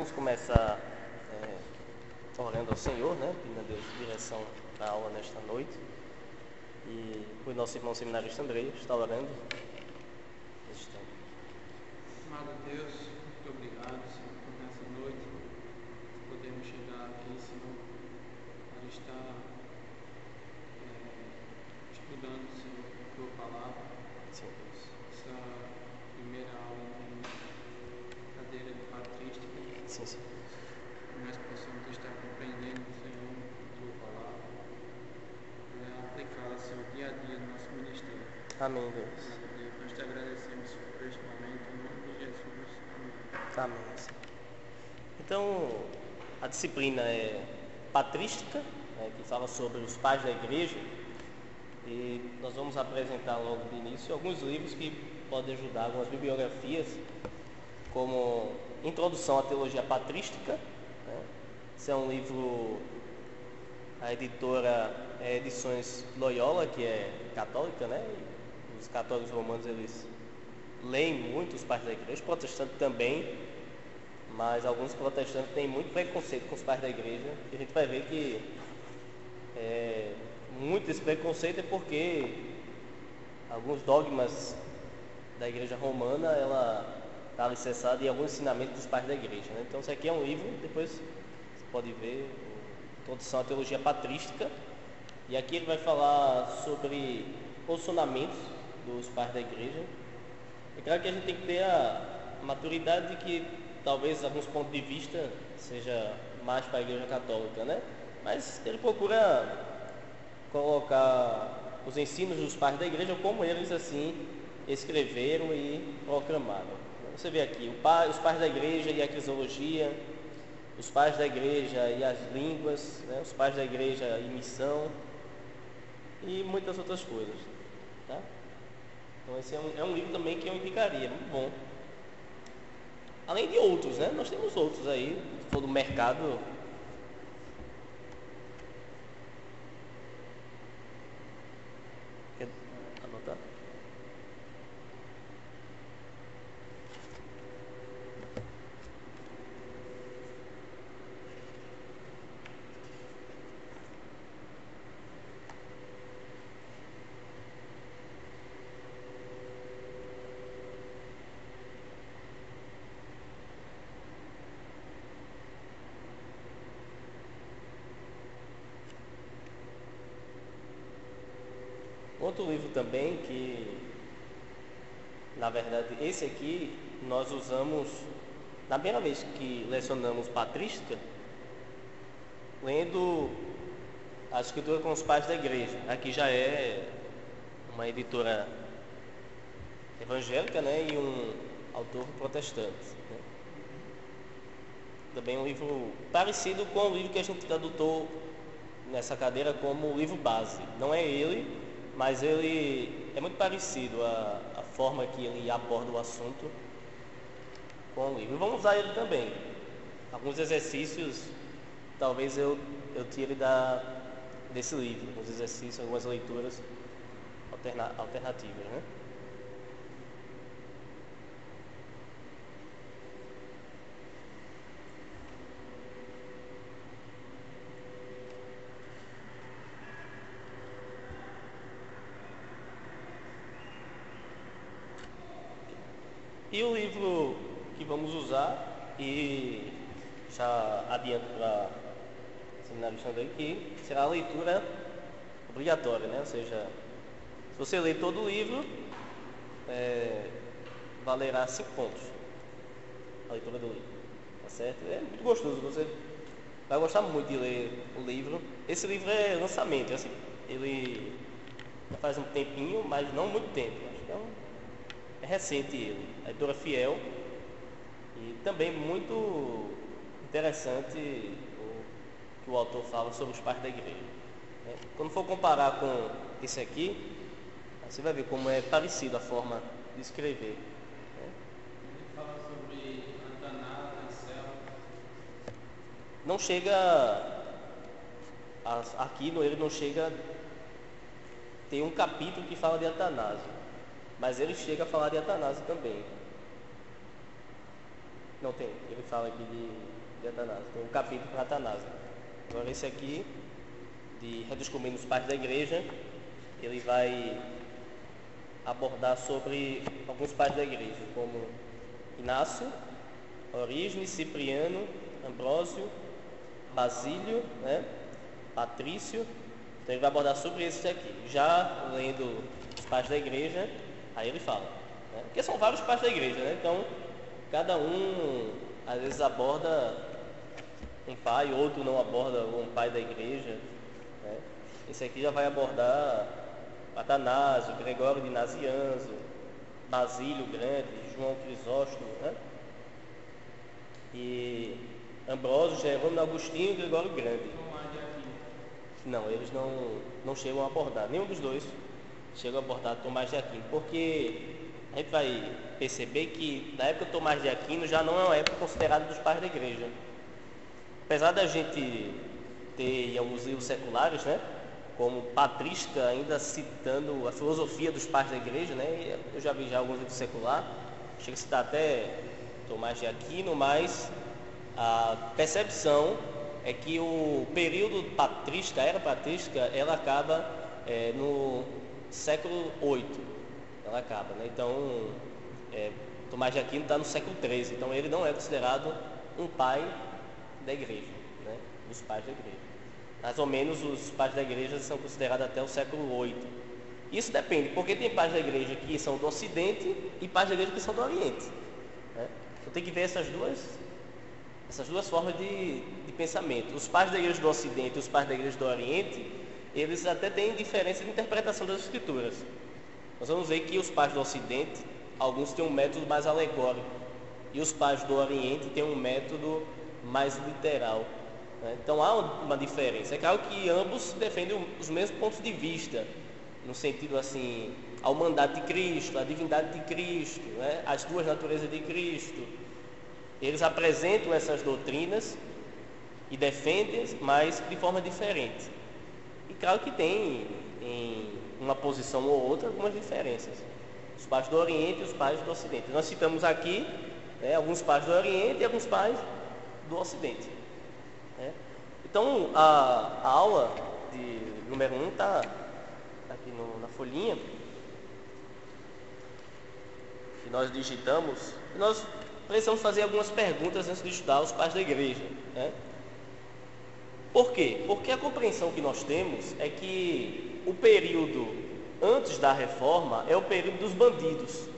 vamos começar orando ao Senhor, né? Pedindo a Deus direção na aula nesta noite. E o nosso irmão seminarista Andrei está orando. Amado Deus, muito obrigado, Senhor, por nessa noite podemos chegar aqui, Senhor, para estar estudando, Senhor, a Tua Palavra. Sim. Essa primeira aula de cadeira de patrística, Sim. que nós possamos estar compreendendo, Senhor, a Tua Palavra, para aplicá-la, Senhor, dia a dia no nosso ministério. Amém, Deus. Amado Deus, nós te agradecemos por este momento, em nome de Jesus. Amém. Amém. Então, a disciplina é patrística, né, que fala sobre os pais da igreja. E nós vamos apresentar logo de início alguns livros que podem ajudar, algumas bibliografias, como Introdução à Teologia Patrística, né? Esse é um livro, a editora é Edições Loyola, que é católica, né? E os católicos romanos, eles leem muito os pais da igreja, os protestantes também, mas alguns protestantes têm muito preconceito com os pais da igreja, e a gente vai ver que muito desse preconceito é porque alguns dogmas da igreja romana, ela está alicerçada em alguns ensinamentos dos pais da igreja, né? Então, isso aqui é um livro, depois você pode ver, Introdução à Teologia Patrística, e aqui ele vai falar sobre posicionamentos dos pais da igreja. É claro que a gente tem que ter a maturidade de que talvez alguns pontos de vista seja mais para a igreja católica, né? Mas ele procura colocar os ensinos dos pais da igreja como eles assim escreveram e proclamaram. Você vê aqui os pais da igreja e a cristologia, os pais da igreja e as línguas, né? Os pais da igreja e missão e muitas outras coisas, tá? Então esse é um livro também que eu indicaria, muito bom. Além de outros, né? Nós temos outros aí, se for do mercado. Quer anotar? Outro livro também que, na verdade, esse aqui nós usamos na primeira vez que lecionamos patrística, lendo a escritura com os pais da igreja. Aqui já é uma editora evangélica, né, e um autor protestante, né? Também um livro parecido com o livro que a gente adotou nessa cadeira como o livro base. Não é ele, mas ele é muito parecido a forma que ele aborda o assunto com o livro. E vamos usar ele também. Alguns exercícios, talvez eu tire desse livro, alguns exercícios, algumas leituras alternativas, né? E o livro que vamos usar, e já adianto para o seminarista Andrei, que será a leitura obrigatória, né? Ou seja, se você ler todo o livro, valerá 5 pontos a leitura do livro, tá certo? É muito gostoso, você vai gostar muito de ler o livro. Esse livro é lançamento, assim, ele já faz um tempinho, mas não muito tempo, acho que é recente ele, a editora Fiel, e também muito interessante o que o autor fala sobre os pais da igreja, né? Quando for comparar com esse aqui, você vai ver como é parecido a forma de escrever, né? Ele fala sobre Atanásio, Anselmo. Não chega aqui ele não chega, tem um capítulo que fala de Atanásio, mas ele chega a falar de Atanásio também. Não tem, ele fala aqui de Atanásio, tem um capítulo para Atanásio. Agora esse aqui, de Redescobrindo os Pais da Igreja, ele vai abordar sobre alguns pais da igreja, como Inácio, Orígenes, Cipriano, Ambrósio, Basílio, Patrício. Então ele vai abordar sobre esses aqui. Já lendo os pais da igreja, aí ele fala, porque são vários pais da igreja, então cada um às vezes aborda um pai, outro não aborda um pai da igreja. Esse aqui já vai abordar Atanásio, Gregório de Nazianzo, Basílio Grande, João Crisóstomo, e Ambrósio, Jerônimo, Agostinho e Gregório Grande. Não, eles não chegam a abordar, nenhum dos dois chegam a abordar Tomás de Aquino, porque a gente vai perceber que na época de Tomás de Aquino já não é uma época considerada dos pais da igreja. Apesar da gente ter alguns livros seculares, como Patrística, ainda citando a filosofia dos pais da igreja, eu já vi já alguns livros seculares, chega a citar até Tomás de Aquino, mas a percepção é que o período patrística, a era patrística, ela acaba no século VIII, ela acaba, Então, Tomás de Aquino está no século XIII, então ele não é considerado um pai da igreja, dos pais da igreja. Mais ou menos os pais da igreja são considerados até o século VIII. Isso depende, porque tem pais da igreja que são do Ocidente e pais da igreja que são do Oriente. Então tem que ver essas duas formas de pensamento. Os pais da igreja do Ocidente e os pais da igreja do Oriente, eles até têm diferença de interpretação das Escrituras. Nós vamos ver que os pais do Ocidente, alguns têm um método mais alegórico, e os pais do Oriente têm um método mais literal. Então há uma diferença. É claro que ambos defendem os mesmos pontos de vista, no sentido assim, ao mandato de Cristo, a divindade de Cristo, as duas naturezas de Cristo. Eles apresentam essas doutrinas e defendem, mas de forma diferente. E claro que tem em uma posição ou outra algumas diferenças. Os pais do Oriente e os pais do Ocidente. Nós citamos aqui alguns pais do Oriente e alguns pais do Ocidente. Então a aula de número 1 está aqui na folhinha que nós digitamos, e nós precisamos fazer algumas perguntas antes de estudar os pais da igreja. Por quê? Porque a compreensão que nós temos é que o período antes da reforma é o período dos bandidos,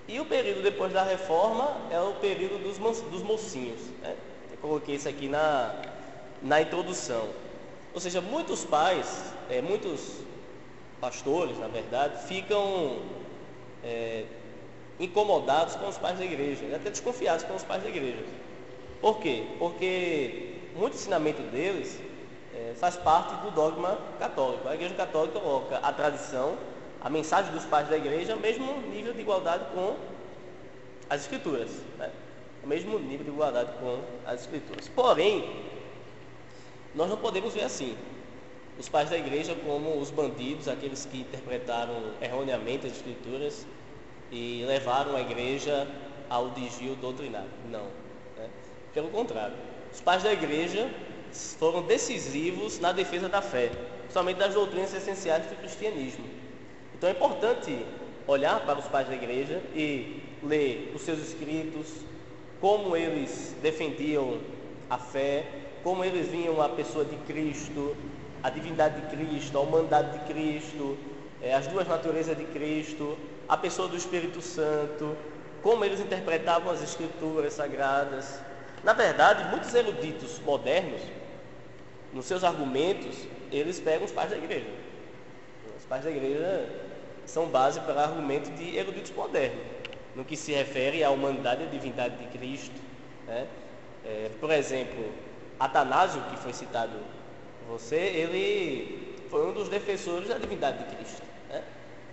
e o período depois da reforma é o período dos mocinhos. Eu coloquei isso aqui na introdução. Ou seja, muitos pais, muitos pastores, na verdade, ficam incomodados com os pais da igreja, até desconfiados com os pais da igreja. Por quê? Porque muito ensinamento deles faz parte do dogma católico. A igreja católica coloca a tradição, a mensagem dos pais da igreja, ao mesmo nível de igualdade com as escrituras, o mesmo nível de igualdade com as escrituras. Porém, nós não podemos ver assim os pais da igreja como os bandidos, aqueles que interpretaram erroneamente as escrituras e levaram a igreja ao desvio doutrinário. Não. Pelo contrário, os pais da igreja foram decisivos na defesa da fé, somente das doutrinas essenciais do cristianismo. Então é importante olhar para os pais da igreja e ler os seus escritos, como eles defendiam a fé, como eles viam a pessoa de Cristo, a divindade de Cristo, a humanidade de Cristo, as duas naturezas de Cristo, a pessoa do Espírito Santo, como eles interpretavam as escrituras sagradas. Na verdade, muitos eruditos modernos, nos seus argumentos, eles pegam os pais da igreja. Os pais da igreja são base para argumento de eruditos modernos, no que se refere à humanidade e à divindade de Cristo. Por exemplo, Atanásio, que foi citado por você, ele foi um dos defensores da divindade de Cristo.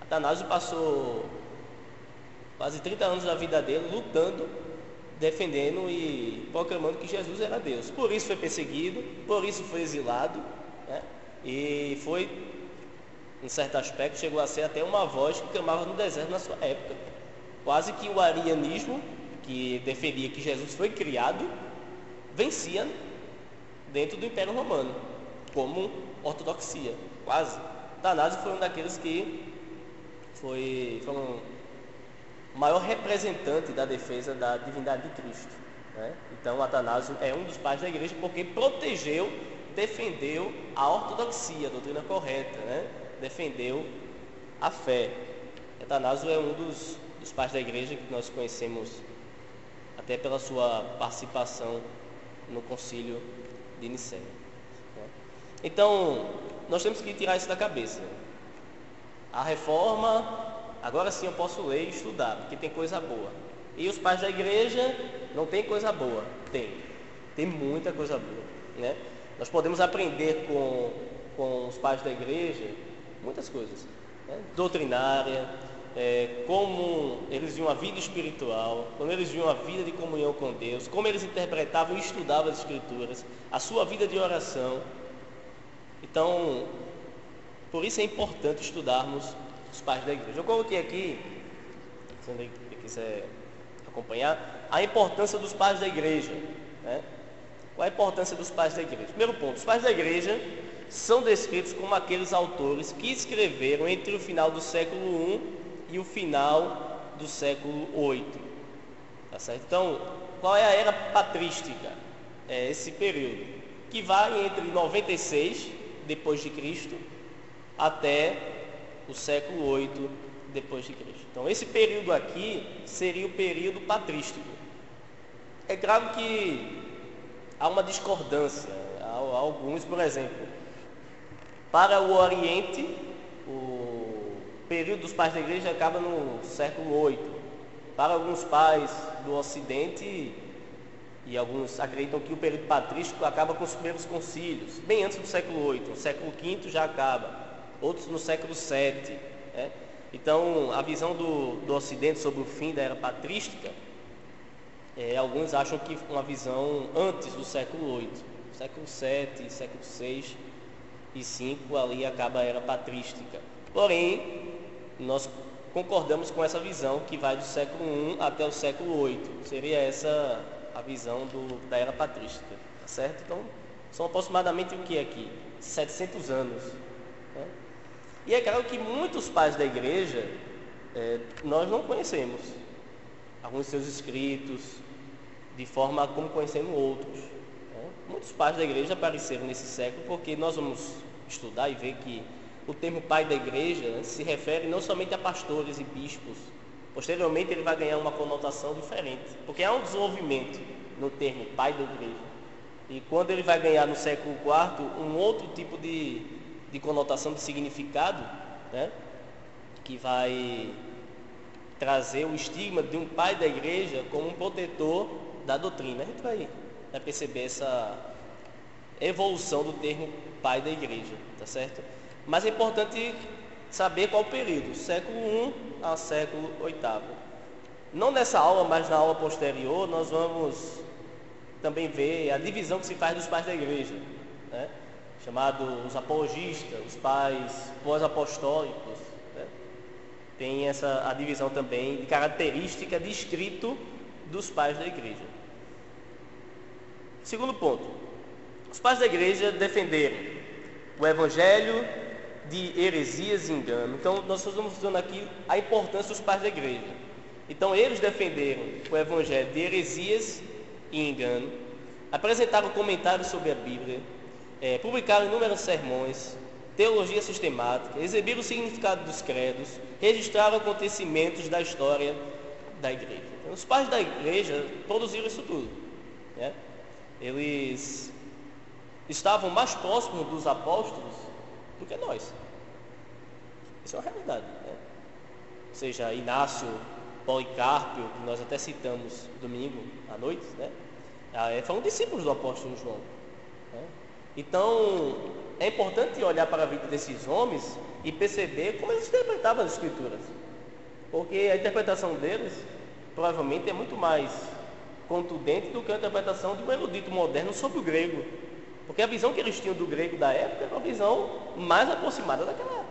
Atanásio passou quase 30 anos da vida dele lutando, defendendo e proclamando que Jesus era Deus. Por isso foi perseguido, por isso foi exilado, e foi, em certo aspecto, chegou a ser até uma voz que clamava no deserto na sua época. Quase que o arianismo que defendia que Jesus foi criado, vencia dentro do Império Romano, como ortodoxia, quase. Atanásio foi um daqueles que foi o maior representante da defesa da divindade de Cristo, né? Então Atanásio é um dos pais da igreja porque protegeu, defendeu a ortodoxia, a doutrina correta, né? Defendeu a fé. Atanásio é um dos pais da igreja que nós conhecemos até pela sua participação no concílio de Nicéia, né? Então, nós temos que tirar isso da cabeça. A reforma, agora sim eu posso ler e estudar, porque tem coisa boa. E os pais da igreja, não tem coisa boa? Tem muita coisa boa, né? Nós podemos aprender com os pais da igreja muitas coisas, né? Doutrinária, como eles viam a vida espiritual, como eles viam a vida de comunhão com Deus, como eles interpretavam e estudavam as escrituras, a sua vida de oração. Então, por isso é importante estudarmos os pais da igreja. Eu coloquei aqui, se você quiser acompanhar, a importância dos pais da igreja, né? Qual a importância dos pais da igreja? Primeiro ponto, os pais da igreja são descritos como aqueles autores que escreveram entre o final do século I e o final do século VIII. Tá certo? Então, qual é a era patrística? É esse período, que vai entre 96 depois de Cristo até o século VIII depois de Cristo. Então, esse período aqui seria o período patrístico. É claro que há uma discordância. Há alguns, por exemplo, para o Oriente, o período dos pais da igreja acaba no século VIII. Para alguns pais do Ocidente, e alguns acreditam que o período patrístico acaba com os primeiros concílios, bem antes do século VIII. No século V já acaba, outros no século VII, né? Então, a visão do Ocidente sobre o fim da era patrística, alguns acham que uma visão antes do século VIII, século VII, século VI e V, ali acaba a era patrística. Porém, nós concordamos com essa visão que vai do século I até o século VIII. Seria essa a visão da era patrística, tá certo? Então, são aproximadamente o que aqui? 700 anos. Né? E é claro que muitos pais da igreja nós não conhecemos. Alguns de seus escritos, de forma como conhecemos outros, né? Muitos pais da igreja apareceram nesse século, porque nós vamos estudar e ver que o termo pai da igreja, né, se refere não somente a pastores e bispos. Posteriormente ele vai ganhar uma conotação diferente, porque há um desenvolvimento no termo pai da igreja. E quando ele vai ganhar no século IV um outro tipo de conotação, de significado, né, que vai trazer o estigma de um pai da igreja como um protetor da doutrina. A gente vai perceber essa evolução do termo pai da igreja, tá certo? Mas é importante saber qual o período, século I ao século VIII. Não nessa aula, mas na aula posterior, nós vamos também ver a divisão que se faz dos pais da igreja, né? Chamado os apologistas, os pais pós-apostólicos, né? Tem a divisão também de característica de escrito dos pais da igreja. Segundo ponto, os pais da igreja defenderam o evangelho de heresias e engano. Então, nós estamos dando aqui a importância dos pais da igreja. Então, eles defenderam o evangelho de heresias e engano, apresentaram comentários sobre a Bíblia, publicaram inúmeros sermões, teologia sistemática, exibiram o significado dos credos, registraram acontecimentos da história da igreja. Então, os pais da igreja produziram isso tudo, né? Eles estavam mais próximos dos apóstolos do que nós. Isso é uma realidade, né? Ou seja, Inácio, Policarpo, que nós até citamos domingo à noite, né? Foram discípulos do apóstolo João, né? Então, é importante olhar para a vida desses homens e perceber como eles interpretavam as escrituras, porque a interpretação deles provavelmente é muito mais contundente do que a interpretação de um erudito moderno sobre o grego, porque a visão que eles tinham do grego da época era uma visão mais aproximada daquela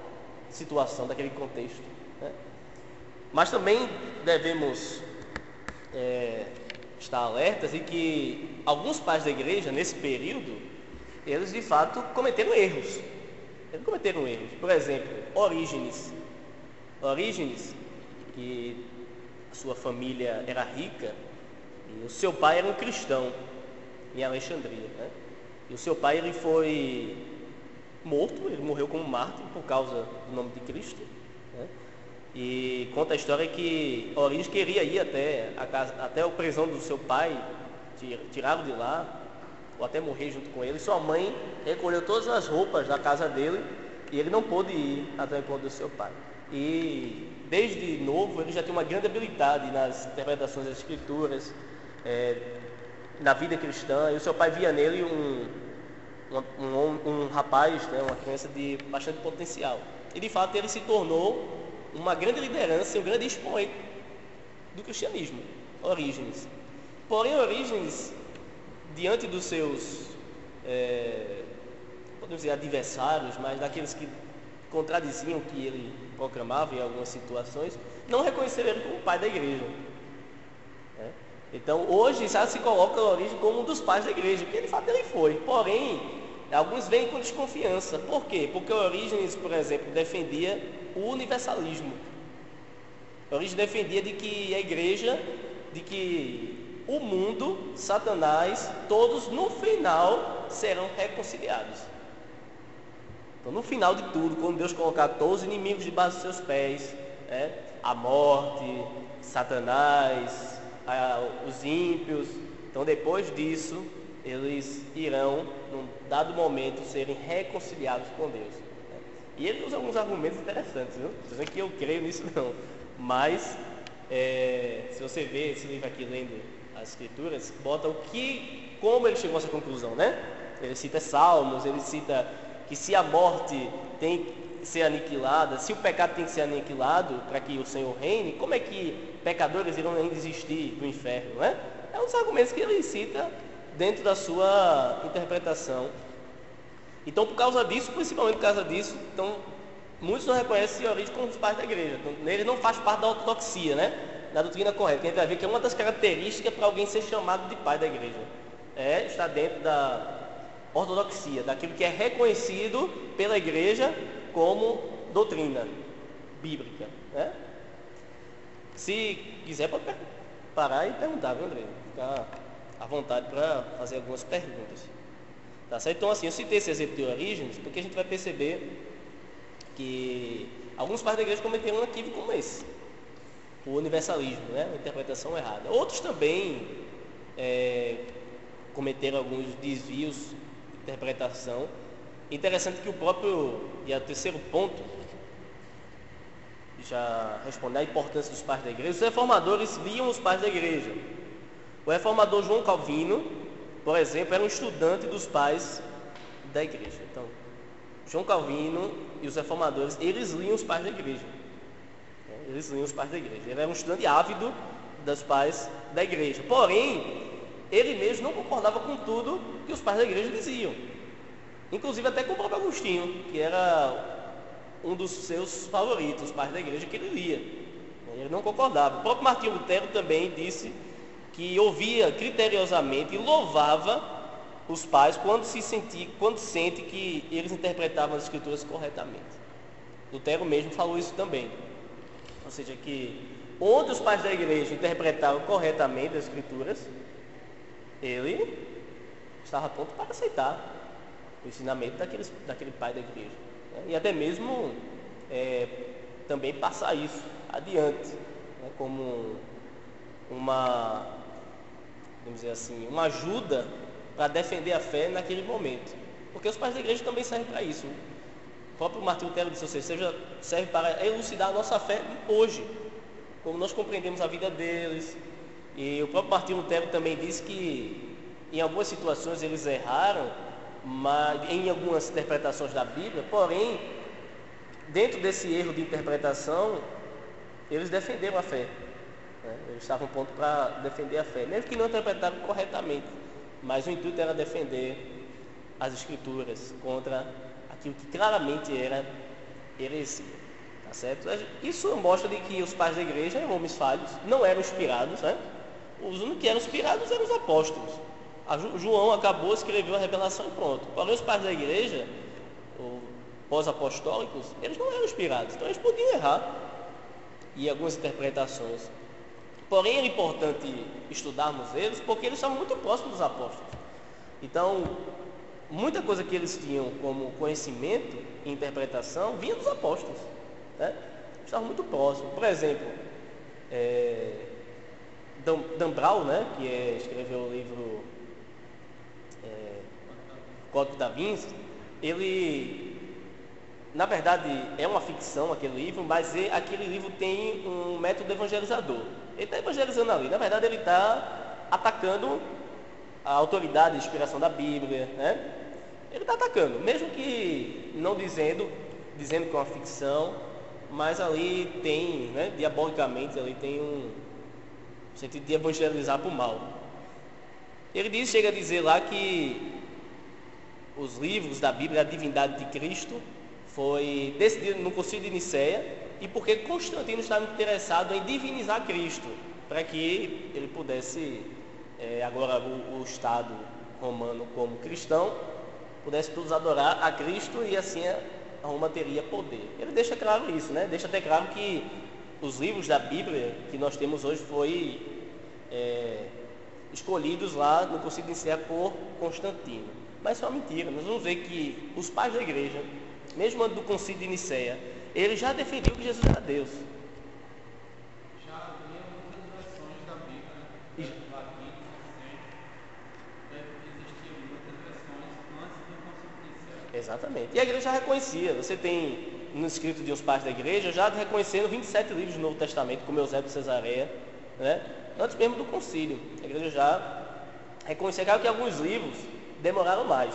situação, daquele contexto, né? Mas também devemos estar alertas e que alguns pais da igreja, nesse período, eles de fato cometeram erros. Eles cometeram erros. Por exemplo, Orígenes, que a sua família era rica e o seu pai era um cristão em Alexandria, né? E o seu pai, ele foi morto, ele morreu como mártir por causa do nome de Cristo, né? E conta a história que Orígenes queria ir até a prisão do seu pai, tirá-lo de lá, ou até morrer junto com ele. Sua mãe recolheu todas as roupas da casa dele e ele não pôde ir até o encontro do seu pai. E desde novo ele já tinha uma grande habilidade nas interpretações das escrituras, na vida cristã, e o seu pai via nele um rapaz, né, uma criança de bastante potencial. E de fato ele se tornou uma grande liderança, um grande expoente do cristianismo, Orígenes. Porém, Orígenes, diante dos seus, podemos dizer, adversários, mas daqueles que contradiziam o que ele proclamava em algumas situações, não reconheceram ele como pai da igreja. Então, hoje já se coloca Orígenes como um dos pais da igreja, porque de fato ele foi. Porém, alguns vêm com desconfiança. Por quê? Porque Orígenes, por exemplo, defendia o universalismo. Orígenes defendia de que a igreja, de que o mundo, Satanás, todos no final serão reconciliados. Então, no final de tudo, quando Deus colocar todos os inimigos debaixo dos seus pés, a morte, Satanás, os ímpios, então depois disso eles irão, num dado momento, serem reconciliados com Deus. E ele usa alguns argumentos interessantes, viu? Não dizendo que eu creio nisso não, mas se você vê esse livro aqui lendo as escrituras, bota como ele chegou a essa conclusão, né? Ele cita Salmos, ele cita que se a morte tem que ser aniquilada, se o pecado tem que ser aniquilado para que o Senhor reine, como é que pecadores irão ainda existir do inferno, não é? É um dos argumentos que ele cita dentro da sua interpretação. Então, por causa disso, principalmente por causa disso, então, muitos não reconhecem Orígenes como os pais da igreja. Então, ele não faz parte da ortodoxia, né? Da doutrina correta. A gente vai ver que é uma das características para alguém ser chamado de pai da igreja. Está dentro da ortodoxia, daquilo que é reconhecido pela igreja como doutrina bíblica, né? Se quiser, pode parar e perguntar, viu, André? Ficar à vontade para fazer algumas perguntas. Tá certo? Então, assim, eu citei esse exemplo de Orígenes porque a gente vai perceber que alguns pais da igreja cometeram um equívoco como esse, o universalismo, né? Uma interpretação errada. Outros também cometeram alguns desvios de interpretação. Interessante que o próprio, e é o terceiro ponto, já responder a importância dos pais da igreja. Os reformadores viam os pais da igreja. O reformador João Calvino, por exemplo, era um estudante dos pais da igreja. Então, João Calvino e os reformadores, eles liam os pais da igreja. Eles liam os pais da igreja. Ele era um estudante ávido dos pais da igreja. Porém, ele mesmo não concordava com tudo que os pais da igreja diziam. Inclusive até com o próprio Agostinho, que era um dos seus favoritos, os pais da igreja, que ele lia. Ele não concordava. O próprio Martinho Lutero também disse que ouvia criteriosamente e louvava os pais quando sente que eles interpretavam as escrituras corretamente. Lutero mesmo falou isso também. Ou seja, que onde os pais da igreja interpretavam corretamente as escrituras, ele estava pronto para aceitar o ensinamento daquele pai da igreja, né? E até mesmo também passar isso adiante, né? Como uma, vamos dizer assim, uma ajuda para defender a fé naquele momento, porque os pais da igreja também servem para isso. O próprio Martinho Lutero disse, ou seja, serve para elucidar a nossa fé hoje, como nós compreendemos a vida deles. E o próprio Martinho Lutero também disse que em algumas situações eles erraram, mas em algumas interpretações da Bíblia, porém, dentro desse erro de interpretação, eles defenderam a fé, né? Eles estavam prontos para defender a fé, mesmo que não interpretaram corretamente, mas o intuito era defender as escrituras contra aquilo que claramente era heresia, tá certo? Isso mostra de que os pais da igreja eram homens falhos, não eram inspirados, né? Os únicos que eram inspirados eram os apóstolos. João acabou, escreveu a revelação e pronto. Porém, os pais da igreja, os pós-apostólicos, eles não eram inspirados, então eles podiam errar em algumas interpretações. Porém, é importante estudarmos eles porque eles estavam muito próximos dos apóstolos. Então, muita coisa que eles tinham como conhecimento e interpretação vinha dos apóstolos, né? Estavam muito próximos. Por exemplo, Dan Brown, né, que escreveu o livro Código da Vinci, ele, na verdade, é uma ficção aquele livro, mas aquele livro tem um método evangelizador. Ele está evangelizando ali. Na verdade, ele está atacando a autoridade de inspiração da Bíblia, né? Ele está atacando, mesmo que não dizendo que é uma ficção, mas ali tem, né, diabolicamente, ali tem um sentido de evangelizar para o mal. Ele chega a dizer lá que os livros da Bíblia, a divindade de Cristo, foi decidido no Concílio de Nicéia, e porque Constantino estava interessado em divinizar Cristo, para que ele pudesse, agora o Estado romano como cristão, pudesse todos adorar a Cristo e assim a Roma teria poder. Ele deixa claro isso, né? Deixa até claro que os livros da Bíblia que nós temos hoje foi escolhidos lá no Concílio de Nicéia por Constantino. Mas isso é uma mentira. Nós vamos ver que os pais da igreja, mesmo antes do Concílio de Nicéia, eles já defendiam que Jesus era Deus. Já havia muitas versões da Bíblia, né? Latim, existiam muitas versões antes do Concílio de Nicéia. Exatamente. E a igreja já reconhecia. Você tem no escrito de uns pais da igreja já reconhecendo 27 livros do Novo Testamento, como Eusébio de Cesareia, né? Antes mesmo do concílio. A igreja já reconhecia. Claro que alguns livros demoraram mais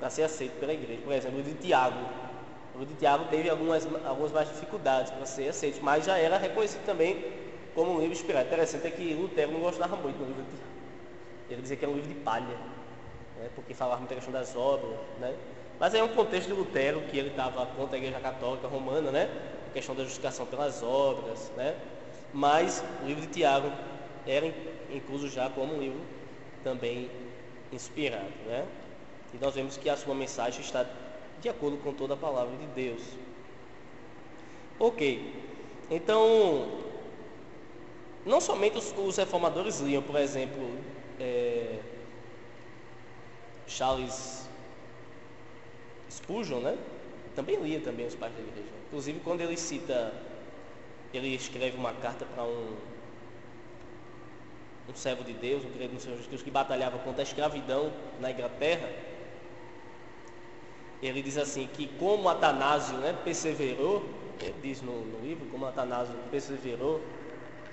para ser aceito pela igreja. Por exemplo, o livro de Tiago. O livro de Tiago teve algumas mais dificuldades para ser aceito, mas já era reconhecido também como um livro inspirado. Interessante é que Lutero não gostava muito do livro de Tiago. Ele dizia que era um livro de palha, né? Porque falava muita questão das obras, né? Mas aí é um contexto de Lutero, que ele estava contra a igreja católica romana, né? A questão da justificação pelas obras, né? Mas o livro de Tiago era incluso já como um livro também inspirado, né? E nós vemos que a sua mensagem está de acordo com toda a palavra de Deus. Ok, então, não somente os reformadores liam, por exemplo, Charles Spurgeon, né? Também lia também os pais da igreja. Inclusive, quando ele escreve uma carta para um servo de Deus, um crente no Senhor Jesus Cristo, que batalhava contra a escravidão na Inglaterra. Ele diz assim, que como Atanásio, né, perseverou, ele diz no livro, como Atanásio perseverou,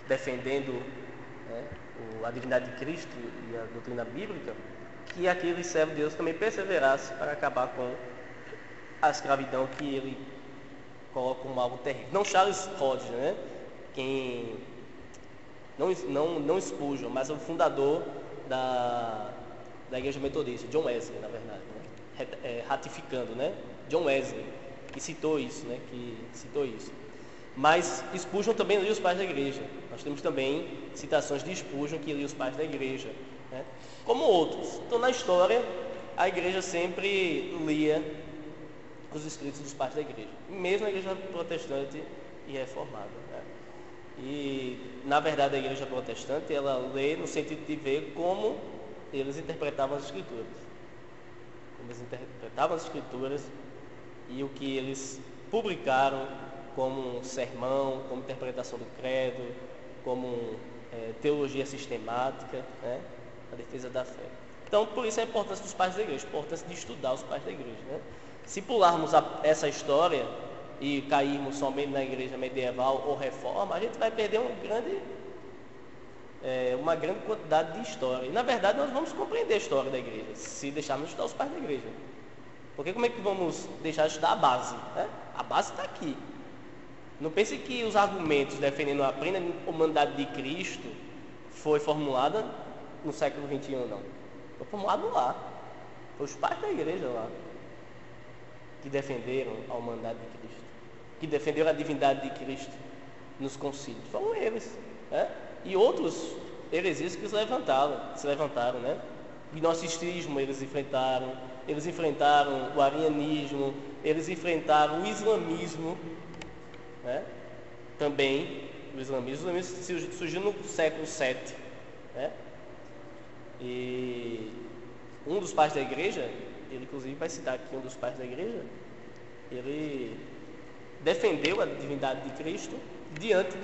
defendendo, né, a divindade de Cristo e a doutrina bíblica, que aquele servo de Deus também perseverasse para acabar com a escravidão que ele coloca como algo terrível. Não Charles Hodge, né, quem não Spurgeon, mas o fundador da igreja metodista, John Wesley, na verdade, né? Ratificando, né? John Wesley, que citou isso, né? Mas Spurgeon também lia os pais da igreja. Nós temos também citações de Spurgeon que lia os pais da igreja, né? Como outros. Então, na história, a igreja sempre lia os escritos dos pais da igreja, mesmo a igreja protestante e reformada, né? E, na verdade, a igreja protestante, ela lê no sentido de ver como eles interpretavam as escrituras. Como eles interpretavam as escrituras e o que eles publicaram como um sermão, como interpretação do credo, como teologia sistemática, né? A defesa da fé. Então, por isso a importância dos pais da igreja, a importância de estudar os pais da igreja, né? Se pularmos essa história e cairmos somente na igreja medieval ou reforma, a gente vai perder uma grande quantidade de história. E, na verdade, nós vamos compreender a história da igreja, se deixarmos de estudar os pais da igreja. Porque como é que vamos deixar de estudar a base, né? A base está aqui. Não pense que os argumentos defendendo a plena humanidade de Cristo foi formulada no século XXI, não. Foi formulado lá. Foi os pais da igreja lá que defenderam a humanidade de Cristo, que defenderam a divindade de Cristo nos concílios. Foram eles, né? E outros heresias que se levantaram, né? O gnosticismo eles enfrentaram o arianismo, eles enfrentaram o islamismo, né? Também o islamismo surgiu no século VII, né? E um dos pais da igreja, ele inclusive vai citar aqui um dos pais da igreja, ele defendeu a divindade de Cristo diante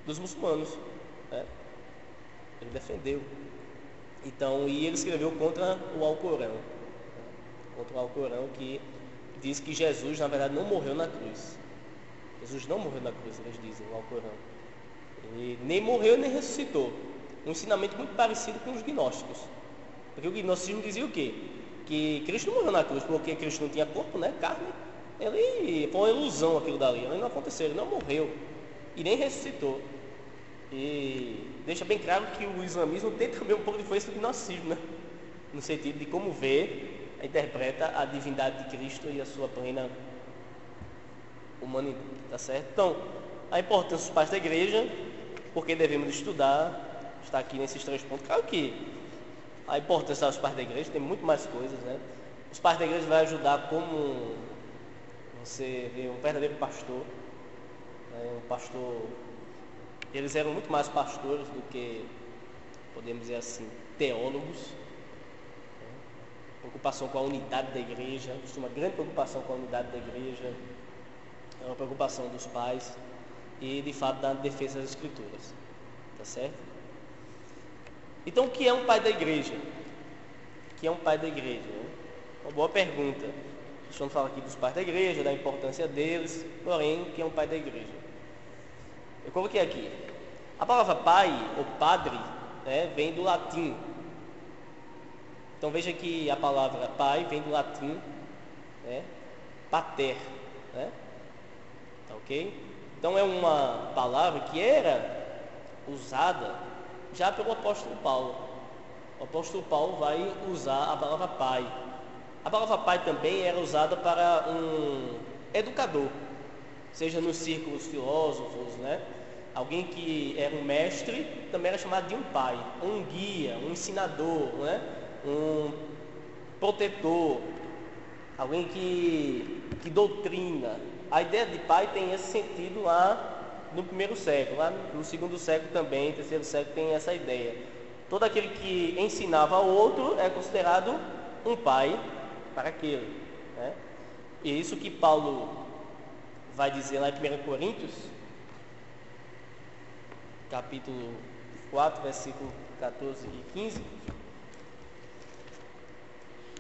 dos muçulmanos, né? Ele defendeu. Então, e ele escreveu contra o Alcorão, que diz que Jesus, na verdade, não morreu na cruz. Jesus não morreu na cruz, eles dizem no Alcorão. Ele nem morreu nem ressuscitou. Um ensinamento muito parecido com os gnósticos. Porque o gnosticismo dizia o quê? Que Cristo não morreu na cruz porque Cristo não tinha corpo, né? Carne. Ele foi uma ilusão aquilo dali. Ele não aconteceu, ele não morreu e nem ressuscitou. E deixa bem claro que o islamismo tem também um pouco de influência do gnosticismo, né? No sentido de como vê, interpreta a divindade de Cristo e a sua plena humanidade, tá certo? Então, a importância dos pais da igreja, porque devemos estudar, está aqui nesses 3 pontos. Claro que a importância dos pais da igreja tem muito mais coisas, né? Os pais da igreja vão ajudar como você vê um verdadeiro pastor, né? Um pastor. Eles eram muito mais pastores do que, podemos dizer assim, teólogos. Preocupação com a unidade da igreja, uma grande preocupação com a unidade da igreja, é uma preocupação dos pais e, de fato, da defesa das escrituras. Tá certo? Então, o que é um pai da igreja? O que é um pai da igreja? Uma boa pergunta. Estamos falando aqui dos pais da igreja, da importância deles, porém, o que é um pai da igreja? Eu coloquei aqui. A palavra pai ou padre, né, vem do latim. Então veja que a palavra pai vem do latim, né, pater, né? Tá ok? Então é uma palavra que era usada já pelo apóstolo Paulo. O apóstolo Paulo vai usar a palavra pai. A palavra pai também era usada para um educador, seja nos círculos filósofos, né? Alguém que era um mestre também era chamado de um pai, um guia, um ensinador, né? Um protetor, alguém que doutrina. A ideia de pai tem esse sentido lá no 1º século, lá no 2º século também, 3º século tem essa ideia. Todo aquele que ensinava ao outro é considerado um pai para aquele, né? E isso que Paulo vai dizer lá em 1 Coríntios, capítulo 4, versículo 14 e 15.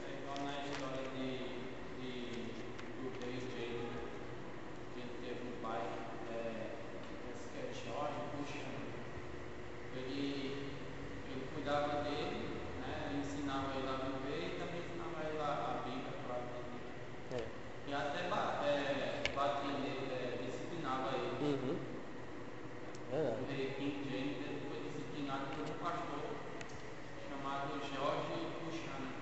É igual na história do rei Jacob, que ele teve um pai, esse que é Jorge Buchanan. Ele cuidava dele, né? Ele ensinava ele a viver e também ensinava ele a Bíblia para viver. E até batia nele, disciplinava ele. Uhum. O rei King James ele foi disciplinado por um pastor chamado Jorge Buchanan.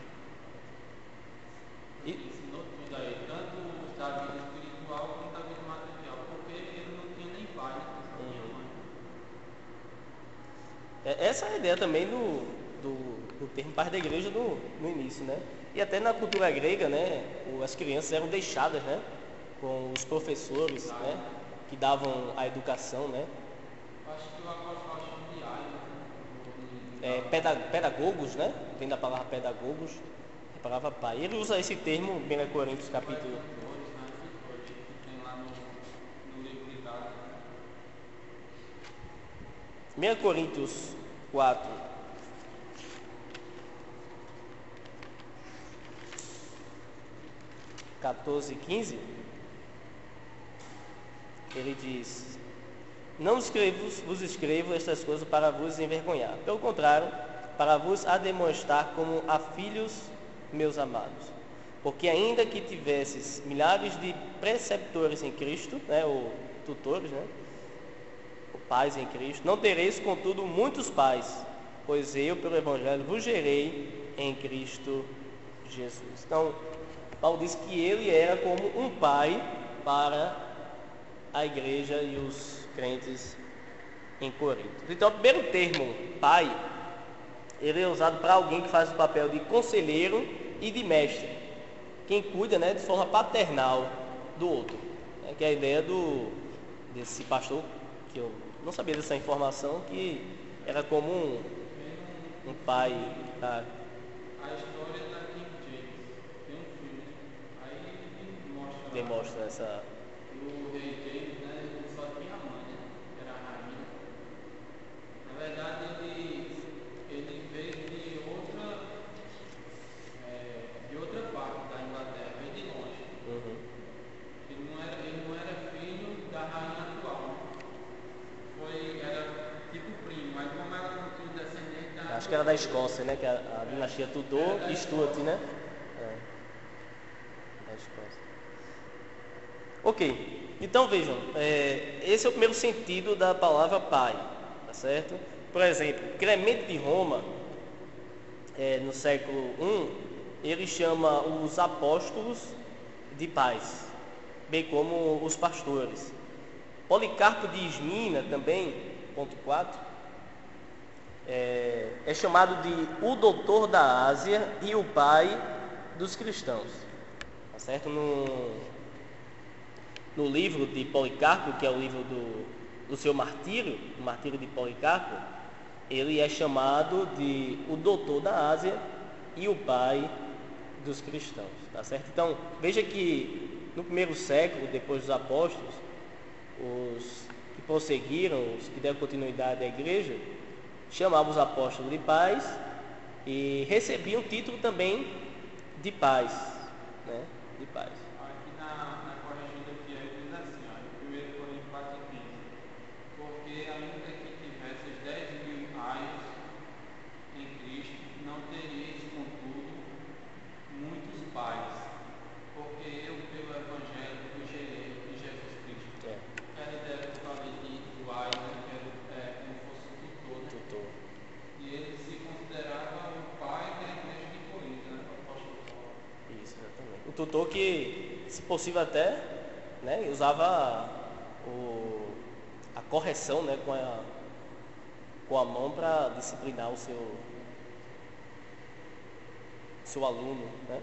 Ele ensinou tudo a ele, tanto da vida espiritual quanto da vida material, porque ele não tinha nem pai, não tinha mãe. Essa é a ideia também do termo pai da igreja no início, né? E até na cultura grega, né? As crianças eram deixadas, né? Com os professores, né? Que davam a educação, né? Acho que o apóstolo chama de ai, Pedagogos, né? Vem da palavra pedagogos, a palavra pai. Ele usa esse termo em 1 Coríntios capítulo. Tem lá no livro de Gálatas. 1 Coríntios 4, (14 e 15), ele diz: Não vos escrevo estas coisas para vos envergonhar, pelo contrário, para vos ademoestar como a filhos meus amados. Porque ainda que tivesses milhares de preceptores em Cristo, né, ou tutores, né, ou pais em Cristo, não tereis, contudo, muitos pais, pois eu, pelo Evangelho, vos gerei em Cristo Jesus. Então, Paulo diz que ele era como um pai para a igreja e os crentes em Corinto. Então, o primeiro termo, pai, ele é usado para alguém que faz o papel de conselheiro e de mestre, quem cuida, né, de forma paternal do outro. Que é a ideia desse pastor, que eu não sabia dessa informação, que era como um pai. A história da King James tem um filme, aí mostra Demonstra essa. o rei James, né? Ele só tinha a mãe, né? Que era a rainha. Na verdade, ele veio de outra parte da Inglaterra, veio de longe. Uhum. Ele não era filho da rainha atual. Era tipo primo, mas como ela não tinha descendente da. Acho que era da Escócia, né? Que a dinastia Tudor e Stuart, né? Da Escócia. Ok, então vejam, esse é o primeiro sentido da palavra pai, tá certo? Por exemplo, Clemente de Roma, no século I, ele chama os apóstolos de pais, bem como os pastores. Policarpo de Esmina também, ponto 4, é chamado de o doutor da Ásia e o pai dos cristãos, tá certo? No livro de Policarpo, que é o livro do seu martírio, o martírio de Policarpo, ele é chamado de o doutor da Ásia e o pai dos cristãos, tá certo? Então, veja que no primeiro século, depois dos apóstolos, os que prosseguiram, os que deram continuidade à igreja, chamavam os apóstolos de pais e recebiam o título também de pais, né? De pais. Aqui na corrigida fiel diz assim, ó, 1 Coríntios 4:15, porque ainda que tivesses 10.000 pais em Cristo, não teríeis, contudo, muitos pais, porque eu, pelo Evangelho, fui gerei de Jesus Cristo. Aquela ideia que eu falei do pai, né, que era como fosse o tutor, né? Tutor. E ele se considerava o pai da igreja de Corinto, né? O apóstolo Paulo. Isso, exatamente. O tutor que, se possível até, né, usava a correção, né, com a mão para disciplinar o seu aluno, né?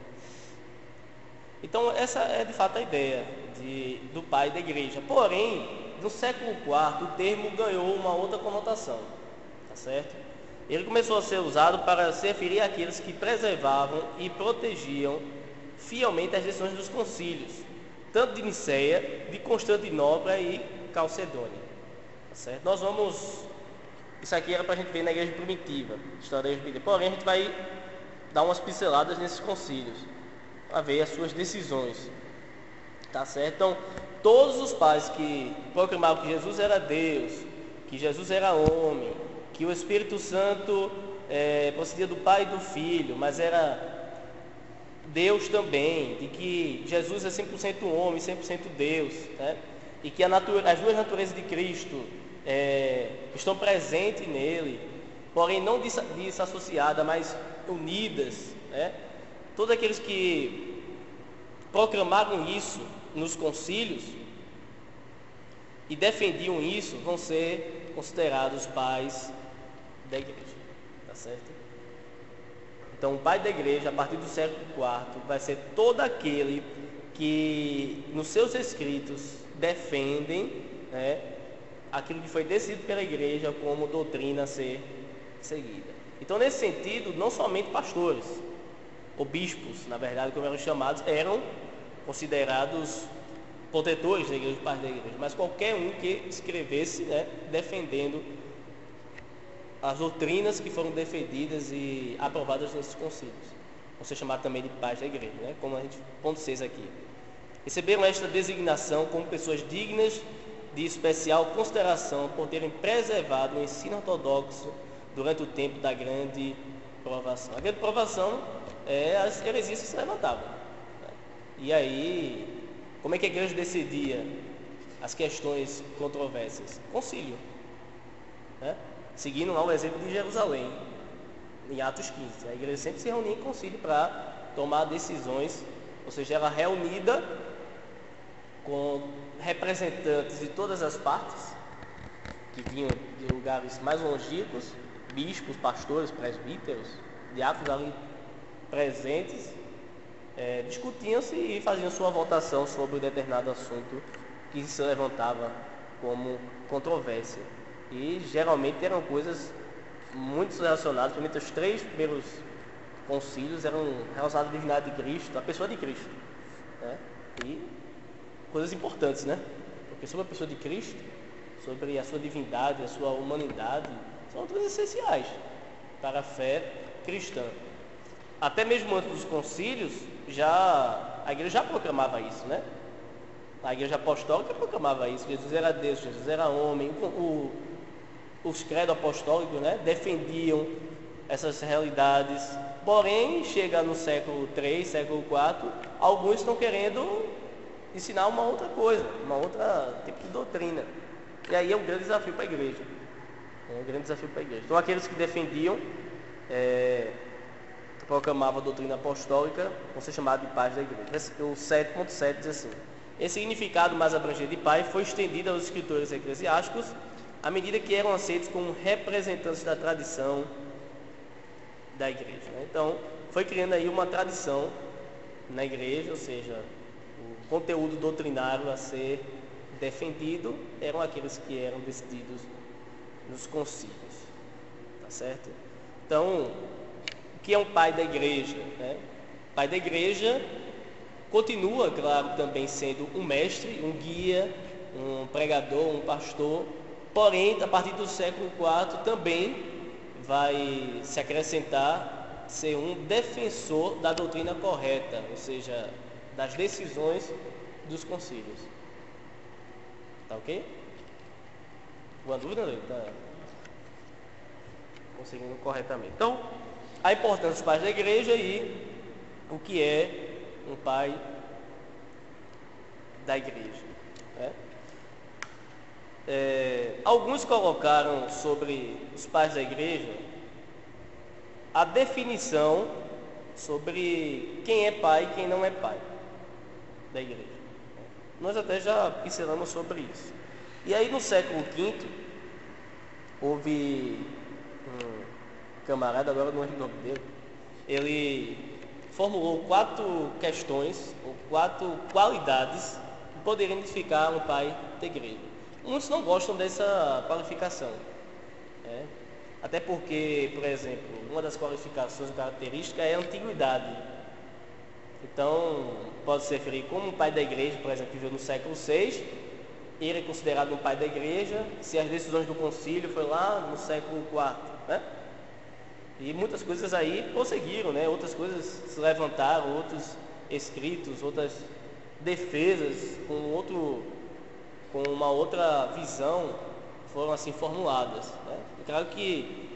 Então essa é de fato a ideia do pai da igreja. Porém, no século IV o termo ganhou uma outra conotação, tá certo? Ele começou a ser usado para se referir àqueles que preservavam e protegiam fielmente as decisões dos concílios, tanto de Niceia, de Constantinopla e Calcedônia, tá certo? Isso aqui era para a gente ver na igreja primitiva, história da igreja primitiva. Porém, a gente vai dar umas pinceladas nesses concílios, para ver as suas decisões, tá certo? Então, todos os pais que proclamavam que Jesus era Deus, que Jesus era homem, que o Espírito Santo procedia do Pai e do Filho, mas era Deus também, de que Jesus é 100% homem, 100% Deus, né? E que as duas naturezas de Cristo estão presentes nele, porém não desassociadas, mas unidas, né? Todos aqueles que proclamaram isso nos concílios e defendiam isso vão ser considerados pais da igreja, tá certo? Então, o pai da igreja, a partir do século IV, vai ser todo aquele que, nos seus escritos, defendem, né, aquilo que foi decidido pela igreja como doutrina a ser seguida. Então, nesse sentido, não somente pastores, ou bispos, na verdade, como eram chamados, eram considerados protetores da igreja, pais da igreja, mas qualquer um que escrevesse, né, defendendo as doutrinas que foram defendidas e aprovadas nesses concílios, vão ser chamados também de pais da igreja, né? Como a gente, ponto 6 aqui. Receberam esta designação como pessoas dignas de especial consideração por terem preservado o ensino ortodoxo durante o tempo da grande provação. A grande provação é as heresias que se levantavam, né? E aí, como é que a igreja decidia as questões controversas? Concílio, né? Seguindo lá o exemplo de Jerusalém, em Atos 15. A igreja sempre se reunia em concílio para tomar decisões, ou seja, ela reunida com representantes de todas as partes que vinham de lugares mais longínquos, bispos, pastores, presbíteros, diáconos ali presentes, discutiam-se e faziam sua votação sobre um determinado assunto que se levantava como controvérsia. E geralmente eram coisas muito relacionadas, principalmente os 3 primeiros concílios eram relacionados à divindade de Cristo, à pessoa de Cristo, né? E coisas importantes, né? Porque sobre a pessoa de Cristo, sobre a sua divindade, a sua humanidade, são coisas essenciais para a fé cristã. Até mesmo antes dos concílios, a igreja já proclamava isso, né? A igreja apostólica proclamava isso. Jesus era Deus, Jesus era homem. Os credos apostólicos, né, defendiam essas realidades. Porém, chega no século III, século IV, alguns estão querendo ensinar uma outra coisa, uma outra tipo de doutrina. E aí é um grande desafio para a igreja. Então, aqueles que defendiam, proclamavam a doutrina apostólica, vão ser chamados de pais da igreja. O 7.7 diz assim: esse significado mais abrangente de pai foi estendido aos escritores eclesiásticos à medida que eram aceitos como representantes da tradição da igreja, né? Então, foi criando aí uma tradição na igreja, ou seja, o conteúdo doutrinário a ser defendido eram aqueles que eram decididos nos concílios, tá certo? Então, o que é um pai da igreja, né? O pai da igreja continua, claro, também sendo um mestre, um guia, um pregador, um pastor, porém, a partir do século IV também vai se acrescentar ser um defensor da doutrina correta, ou seja, das decisões dos concílios. Tá ok? Boa dúvida, Leandro? Tá conseguindo corretamente. Então, a importância dos pais da igreja e o que é um pai da igreja, né? Alguns colocaram sobre os pais da igreja a definição sobre quem é pai e quem não é pai da igreja. Nós até já pincelamos sobre isso. E aí no século V houve um camarada, agora não lembro o nome dele, ele formulou 4 questões ou 4 qualidades que poderiam identificar um pai da igreja. Muitos não gostam dessa qualificação, né? Até porque, por exemplo, uma das qualificações características é a antiguidade. Então, pode se referir como um pai da igreja, por exemplo, que viveu no século VI, ele é considerado um pai da igreja, se as decisões do concílio foi lá no século IV, né? E muitas coisas aí prosseguiram, né? Outras coisas se levantaram, outros escritos, outras defesas com uma outra visão foram assim formuladas, né? É claro que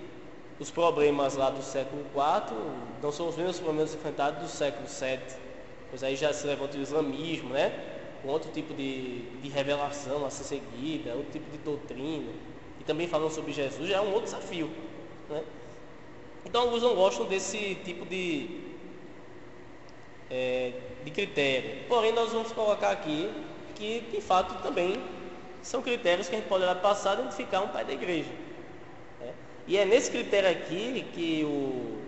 os problemas lá do século IV não são os mesmos problemas enfrentados do século VII, pois aí já se levanta o islamismo, né? Com outro tipo de revelação a ser seguida, outro tipo de doutrina, e também falando sobre Jesus já é um outro desafio, né? Então alguns não gostam desse tipo de critério, porém nós vamos colocar aqui que de fato também são critérios que a gente pode olhar passar e identificar um pai da igreja, né? E é nesse critério aqui que o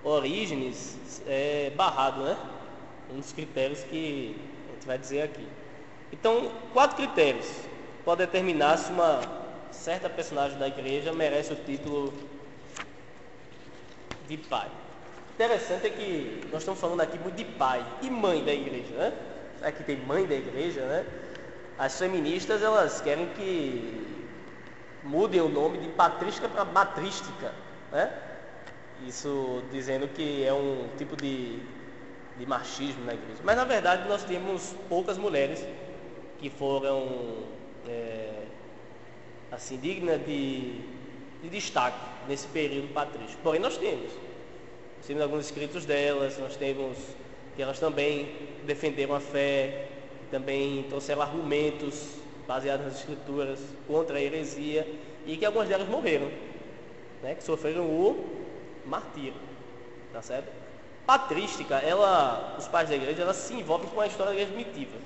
Orígenes é barrado, né? Um dos critérios que a gente vai dizer aqui. Então, 4 critérios podem determinar se uma certa personagem da igreja merece o título de pai. Interessante é que nós estamos falando aqui muito de pai e mãe da igreja, né? Aqui tem mãe da igreja, né? As feministas, elas querem que mudem o nome de patrística para matrística, né? Isso dizendo que é um tipo de machismo na igreja. Mas na verdade nós temos poucas mulheres que foram assim, dignas de destaque nesse período patrístico. Porém nós temos alguns escritos delas, nós temos que elas também defenderam a fé, também trouxeram argumentos baseados nas escrituras contra a heresia, e que algumas delas morreram, né, que sofreram o martírio, tá certo? Patrística, os pais da igreja, elas se envolvem com a história da igreja primitiva,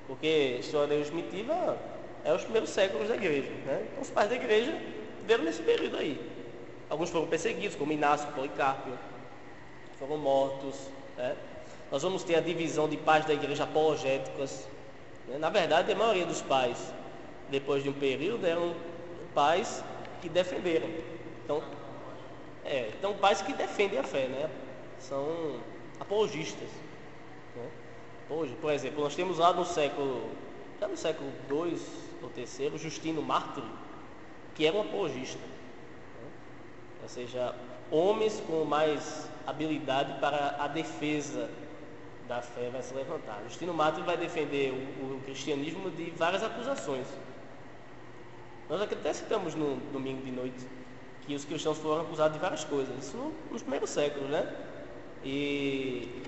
porque a história da igreja primitiva É os primeiros séculos da igreja, né? Então os pais da igreja viveram nesse período aí. Alguns foram perseguidos, como Inácio, Policarpo, foram mortos, né? Nós vamos ter a divisão de pais da igreja apologéticas, né? Na verdade, a maioria dos pais, depois de um período, eram pais que defenderam. Então pais que defendem a fé, né? São apologistas, né? Hoje, por exemplo, nós temos lá no século II ou III, Justino Mártir, que era um apologista, né? Ou seja, homens com mais habilidade para a defesa da fé vai se levantar. Justino Mártir vai defender o cristianismo de várias acusações. Nós até citamos no domingo de noite que os cristãos foram acusados de várias coisas, isso nos primeiros séculos, né? E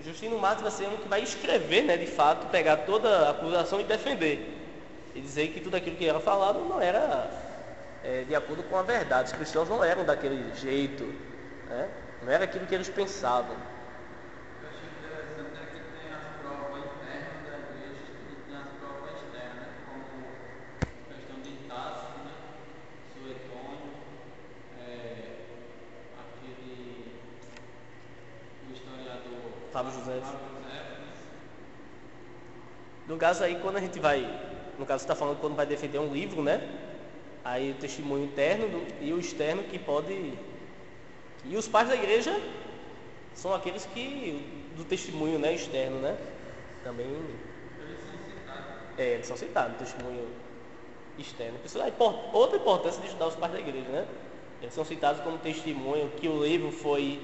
Justino Mártir vai ser um que vai escrever, né, de fato, pegar toda a acusação e defender. E dizer que tudo aquilo que era falado não era de acordo com a verdade. Os cristãos não eram daquele jeito, né? Não era aquilo que eles pensavam. Eu achei interessante que tem as provas internas da igreja e tem as provas externas, como a questão de Tácito, né? Suetônio, o historiador Fábio José. Né? No caso aí, quando a gente vai... No caso, você está falando quando vai defender um livro, né? Aí o testemunho interno e o externo que pode... E os pais da igreja são aqueles que... Do testemunho, né, externo, né? Também... Eles são citados no testemunho externo. Outra importância de estudar os pais da igreja, né? Eles são citados como testemunho que o livro foi...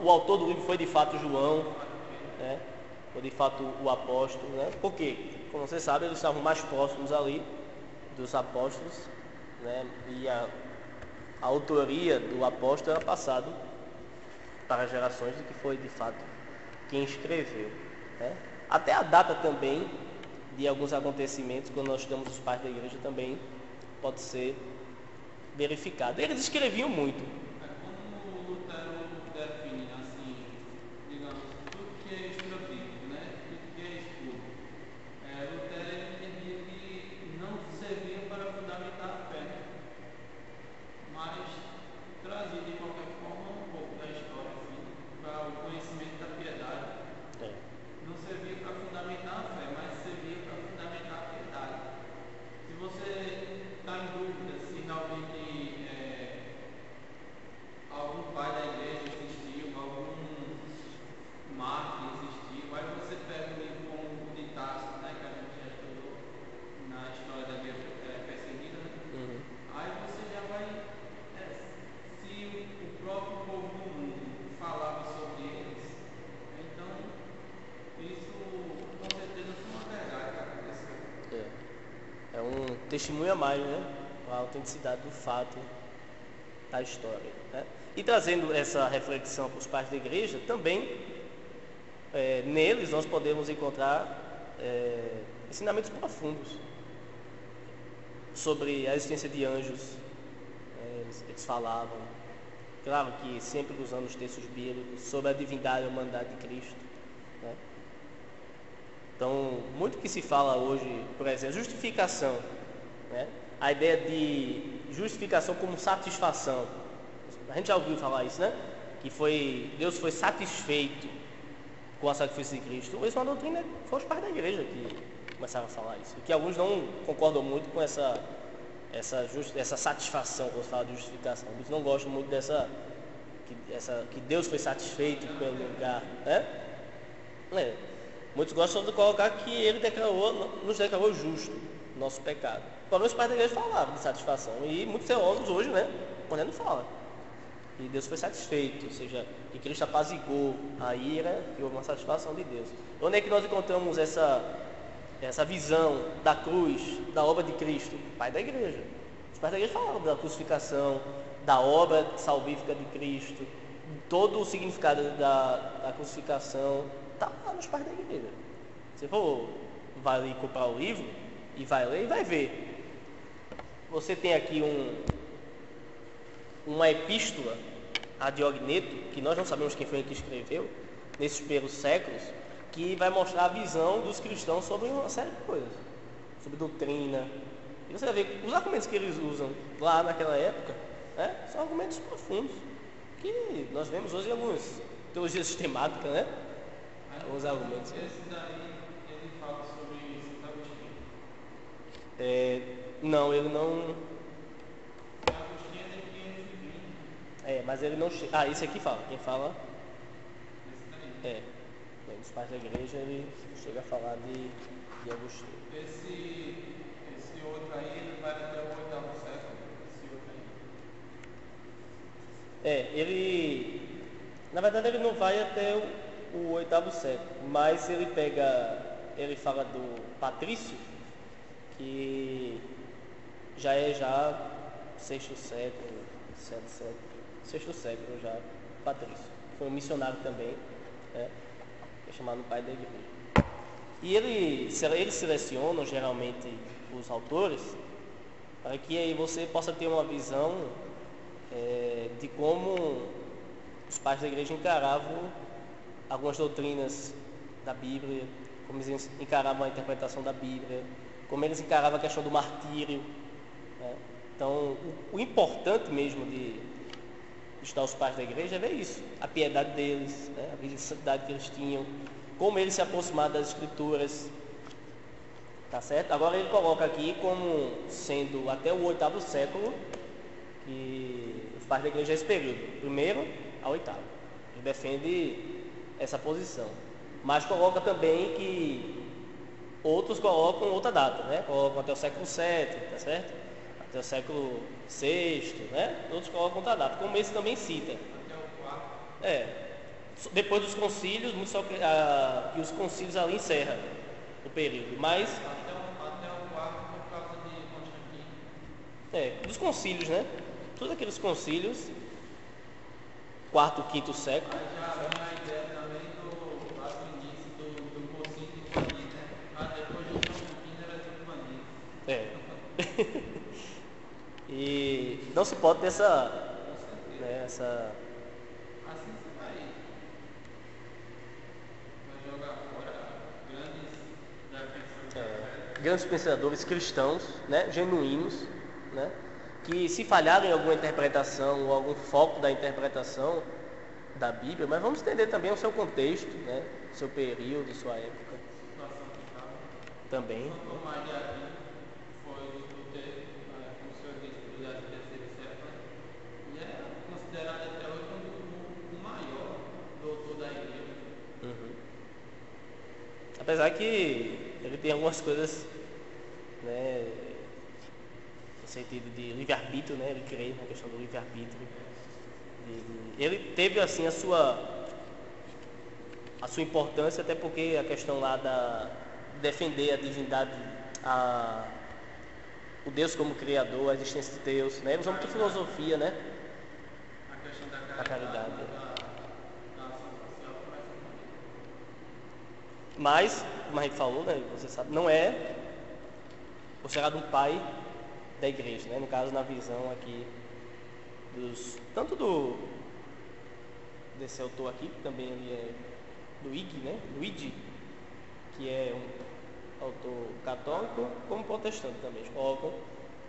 O autor do livro foi de fato João, né? Foi de fato o apóstolo, né? Porque, como você sabe, eles estavam mais próximos ali dos apóstolos, né? E a autoria do apóstolo era passado para gerações de que foi de fato quem escreveu, né? Até a data também de alguns acontecimentos, quando nós estudamos os pais da igreja, também pode ser verificado. Eles escreviam muito. Como o Lutero define, assim, digamos, tudo que é extrabíblico, né? Tudo que é estudo. Lutero entendia que não servia para fundamentar a fé, mas trazia de qualquer forma um pouco da história, assim, para o conhecimento da piedade. Não servia para fundamentar a fé, mas servia para fundamentar a piedade. Se você está em dúvida se realmente algum pai da igreja existiu, algum mártir existiu, aí você pega o livro como o de Tácito, né, que a gente já estudou na história da igreja perseguida, né? Aí você já vai, se o próprio povo do mundo falava sobre eles, então isso com certeza foi uma verdade que aconteceu. É um testemunho a mais, né? A autenticidade do fato da história, né? E trazendo essa reflexão para os pais da igreja, também neles nós podemos encontrar ensinamentos profundos sobre a existência de anjos. Eles falavam, claro que sempre usando os textos bíblicos, sobre a divindade e a humanidade de Cristo, né? Então, muito que se fala hoje, por exemplo, justificação, né? A ideia de justificação como satisfação. A gente já ouviu falar isso, né? Que Deus foi satisfeito com o sacrifício de Cristo. Isso é uma doutrina, foi os pais da igreja que começaram a falar isso. E que alguns não concordam muito com essa satisfação, quando se fala de justificação. Muitos não gostam muito que Deus foi satisfeito pelo lugar, né? Muitos gostam de colocar que Ele nos declarou justo nosso pecado. Porém, os pais da igreja falavam de satisfação. E muitos teólogos hoje, né, quando fala que Deus foi satisfeito, ou seja, que Cristo apaziguou a ira e houve uma satisfação de Deus. Onde é que nós encontramos essa visão da cruz, da obra de Cristo? Pai da igreja. Os pais da igreja falavam da crucificação, da obra salvífica de Cristo, todo o significado da crucificação. Está lá nos pais da igreja. Você vai ali comprar o livro e vai ler e vai ver. Você tem aqui uma epístola a Diogneto, que nós não sabemos quem foi que escreveu, nesses primeiros séculos, que vai mostrar a visão dos cristãos sobre uma série de coisas. Sobre doutrina, E você vai ver os argumentos que eles usam lá naquela época, né, são argumentos profundos, que nós vemos hoje em algumas teologias sistemáticas, né? Alguns argumentos. Esse daí, ele fala sobre Santo Agostinho. Não, ele não. Agostinho é de 520. Mas ele não chega. Ah, esse aqui fala. Quem fala Esse daí. Dos pais da igreja, ele chega a falar de Agostinho. Esse outro aí, ele vai até o 8º século. Esse outro aí. Ele. Na verdade, ele não vai até o 8º século, mas ele fala do patrício, que já é 6º século, 7º século, 6º século já, patrício. Foi um missionário também, né? É chamado pai da igreja. E eles selecionam geralmente os autores para que aí você possa ter uma visão de como os pais da igreja encaravam algumas doutrinas da Bíblia, como eles encaravam a interpretação da Bíblia, como eles encaravam a questão do martírio, né? Então, o importante mesmo de estudar os pais da igreja é ver isso, a piedade deles, né? A vida de santidade que eles tinham, como eles se aproximaram das escrituras, tá certo? Agora ele coloca aqui como sendo até o 8º século que os pais da igreja é esse período, primeiro ao 8º. Ele defende essa posição, mas coloca também que outros colocam outra data, né? Colocam até o século VII, tá certo? Até o século VI, né? Outros colocam outra data, como esse também cita. Até o 4º. Depois dos concílios, que os concílios ali encerram o período, mas Até o 4º por causa de Constantino. dos concílios, né? Todos aqueles concílios, 4º, 5º século. Aí já vem a ideia também do início do concílio de Constantino, né? Depois de Constantino era de Constantino. E não se pode ter essa Assim você vai jogar fora grandes pensadores cristãos, né, genuínos, né, que se falharem em alguma interpretação ou algum foco da interpretação da Bíblia, mas vamos entender também o seu contexto, né, o seu período, sua época situação que estava. também. Santo Tomás de Aquino foi como o senhor disse, do 13º século, e é considerado até hoje o maior doutor da igreja. Apesar que ele tem algumas coisas, né, no sentido de livre-arbítrio, né, ele crê na questão do livre-arbítrio. Ele teve assim a sua importância, até porque a questão lá de defender a divindade, o Deus como criador, a existência de Deus, né? Ele usa muito filosofia, né? A questão da A caridade. da ação social foi mais importante. Mas, como a gente falou, né, você sabe, não é considerado um pai da igreja, né? No caso, na visão aqui desse autor aqui, que também ele é do IG, né? Luigi, que é um autor católico, como protestante também, eles colocam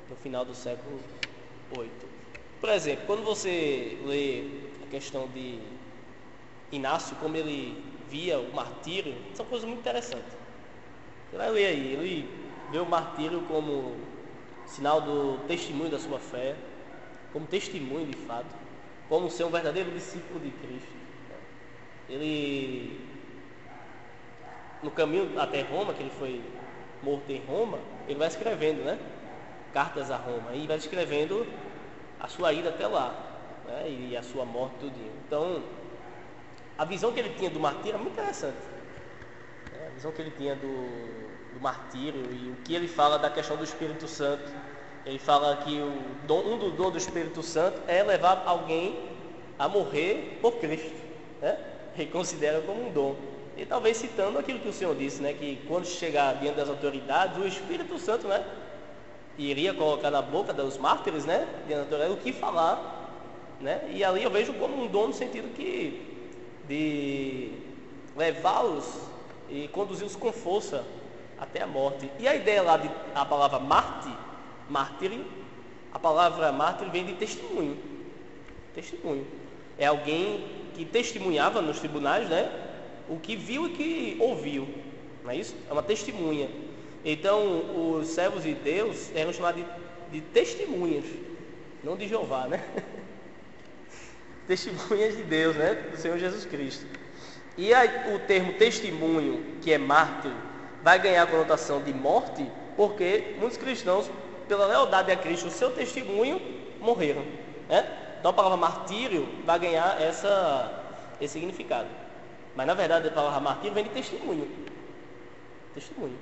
no final do século VIII. Por exemplo, quando você lê a questão de Inácio, como ele via o martírio, são coisas muito interessantes. Você vai ler aí, ele vê o martírio como sinal do testemunho da sua fé, como testemunho de fato, como ser um verdadeiro discípulo de Cristo. Ele, no caminho até Roma, que ele foi morto em Roma, ele vai escrevendo, né, cartas a Roma, e vai escrevendo a sua ida até lá, né, e a sua morte, tudinho. Então, a visão que ele tinha do martírio é muito interessante, né? A visão que ele tinha do martírio e o que ele fala da questão do Espírito Santo. Ele fala que um dos dons do Espírito Santo é levar alguém a morrer por Cristo, né? Ele considera como um dom. E talvez citando aquilo que o Senhor disse, né? Que quando chegar diante das autoridades, o Espírito Santo, né, iria colocar na boca dos mártires, né, diante das autoridades, o que falar, né? E ali eu vejo como um dom no sentido de levá-los e conduzi-los com força até a morte. E a ideia lá a palavra Marte mártir. A palavra mártir vem de testemunho. Testemunho. É alguém que testemunhava nos tribunais, né? O que viu e que ouviu. Não é isso? É uma testemunha. Então, os servos de Deus eram chamados de testemunhas, não de Jeová, né? Testemunhas de Deus, né? Do Senhor Jesus Cristo. E aí, o termo testemunho, que é mártir, vai ganhar a conotação de morte, porque muitos cristãos, pela lealdade a Cristo, o seu testemunho, morreram, né? Então a palavra martírio vai ganhar esse significado. Mas na verdade a palavra martírio vem de testemunho. Testemunho.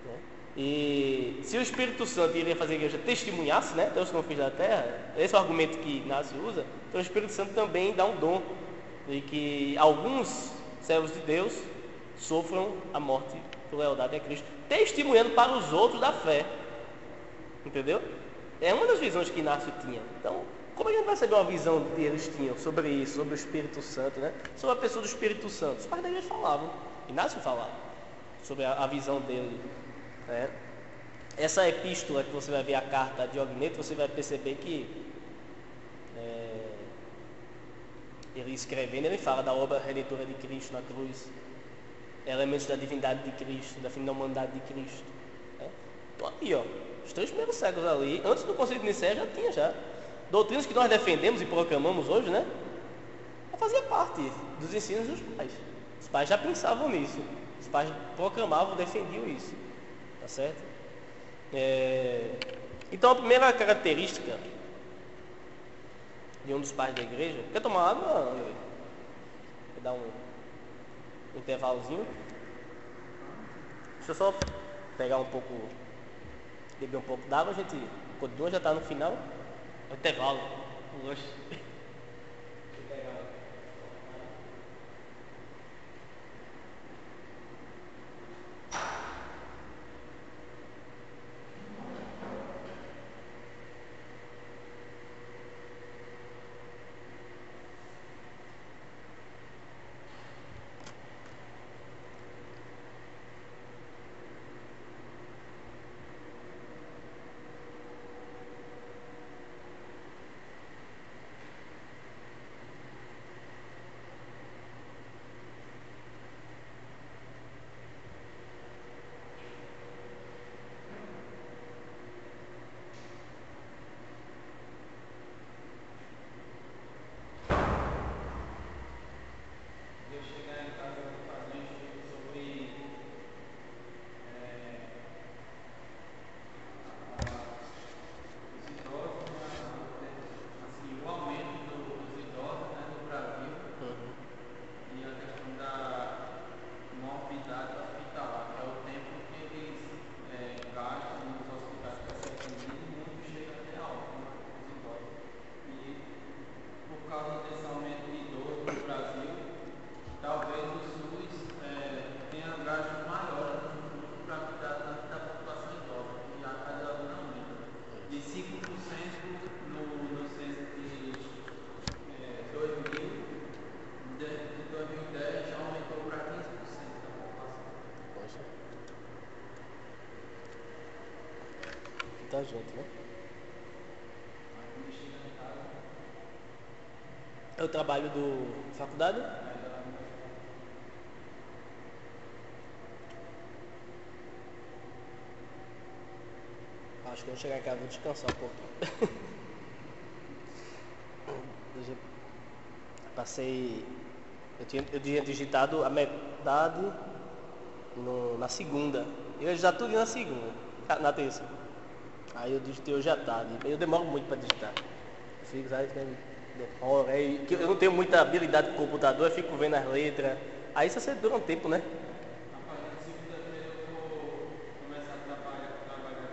Né? E se o Espírito Santo iria fazer a igreja testemunhasse, né? Deus não fez da terra, esse é o argumento que Inácio usa. Então o Espírito Santo também dá um dom de que alguns servos de Deus sofram a morte por lealdade a Cristo, testemunhando para os outros da fé. Entendeu? É uma das visões que Inácio tinha. Então, como a gente vai saber uma visão que eles tinham sobre isso, sobre o Espírito Santo, né? Sobre a pessoa do Espírito Santo? Os pais da igreja falavam, Inácio falava sobre a visão dele, né? Essa epístola que você vai ver, a carta de Ogneto, você vai perceber que ele escrevendo, ele fala da obra redentora de Cristo na cruz, elementos da divindade de Cristo, da fim da humanidade de Cristo, né? Então aqui, ó, os 3 primeiros séculos ali, antes do Concílio de Nicéia já tinha doutrinas que nós defendemos e proclamamos hoje, né? Fazia parte dos ensinos dos pais. Os pais já pensavam nisso. Os pais proclamavam, defendiam isso. Tá certo? Então a primeira característica de um dos pais da igreja... Quer tomar água? Quer dar um intervalozinho? Deixa eu só pegar um pouco... Beber um pouco d'água, a gente continua, já está no final. Intervalo, um lanche. Tá junto, né? É o trabalho do faculdade? Acho que eu vou chegar em casa e vou descansar um pouquinho. Eu tinha digitado a metade na segunda. Eu já tudo na segunda, na terça. Aí eu digitei hoje à tarde. Eu demoro muito para digitar. Eu fico, sabe, demora. Eu não tenho muita habilidade com o computador, eu fico vendo as letras. Aí isso você dura um tempo, né? Segunda-feira eu vou começar a trabalhar segunda-feira.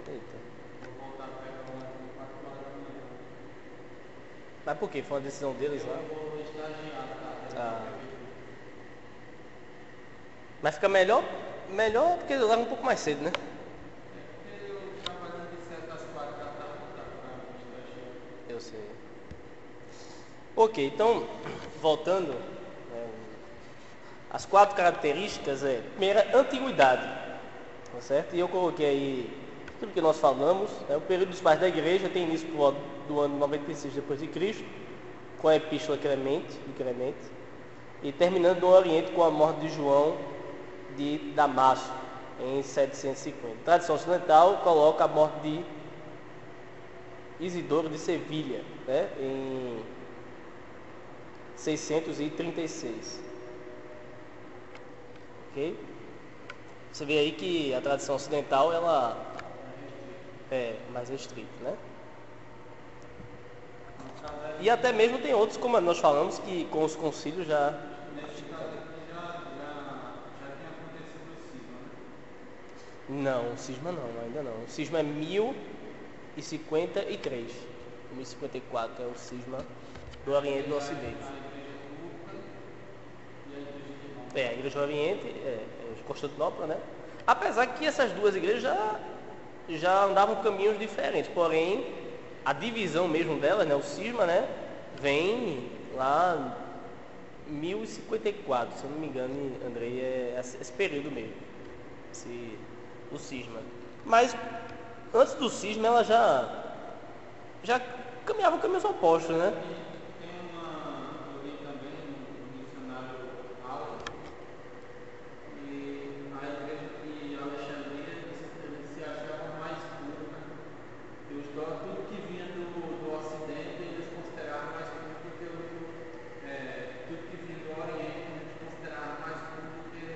Eita. Vou voltar a pegar uma 4 horas da manhã. Mas por quê? Foi uma decisão deles lá? Eu vou estagiar, tá? Ah. Mas fica melhor porque leva um pouco mais cedo, né? Eu trabalho de 7 às 4 da tarde, tá? Para estagiar. Eu sei. Ok, então, voltando, as 4 características primeira, antiguidade, tá certo? E eu coloquei aí aquilo que nós falamos, né, o período dos pais da igreja tem início por volta do ano 96 depois de Cristo, com a epístola de Clemente, e terminando no Oriente com a morte de João de Damasco, em 750. A tradição ocidental coloca a morte de Isidoro de Sevilha, né, em 636. Ok? Você vê aí que a tradição ocidental ela é mais restrita, né? E até mesmo tem outros, como nós falamos, que com os concílios já... Nesse caso aqui já tinha acontecido o cisma, né? Não, o cisma não, ainda não. O cisma é 1053. 1054 é o cisma do Oriente e do Ocidente. A Igreja do Oriente, de Constantinopla, né? Apesar que essas duas igrejas já andavam caminhos diferentes, porém a divisão mesmo delas, né, o cisma, né, vem lá em 1054, se eu não me engano, Andrei, é esse período mesmo, o cisma. Mas antes do cisma ela já caminhava caminhos opostos, né? Tem eu li também no dicionário Aula, e a igreja de Alexandria se achava mais pura, né? E tudo que vinha do Ocidente eles consideravam mais puro do que tudo que vinha do Oriente eles consideravam mais puro do que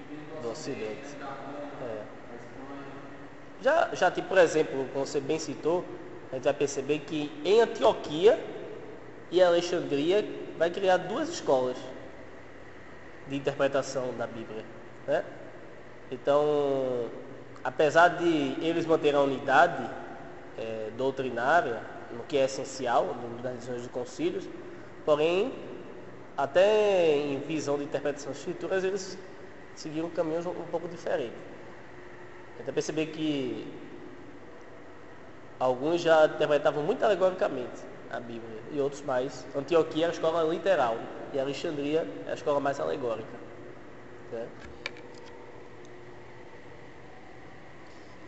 vinha do Ocidente, da Roma, da Espanha. Já tipo, por exemplo, como você bem citou, a gente vai perceber que em Antioquia e Alexandria vai criar duas escolas de interpretação da Bíblia, né? Então, apesar de eles manterem a unidade doutrinária, no que é essencial nas decisões de concílios, porém, até em visão de interpretação das escrituras, eles seguiram caminhos um pouco diferentes. A gente vai perceber que alguns já interpretavam muito alegoricamente a Bíblia e outros mais. Antioquia era a escola literal e Alexandria é a escola mais alegórica, né?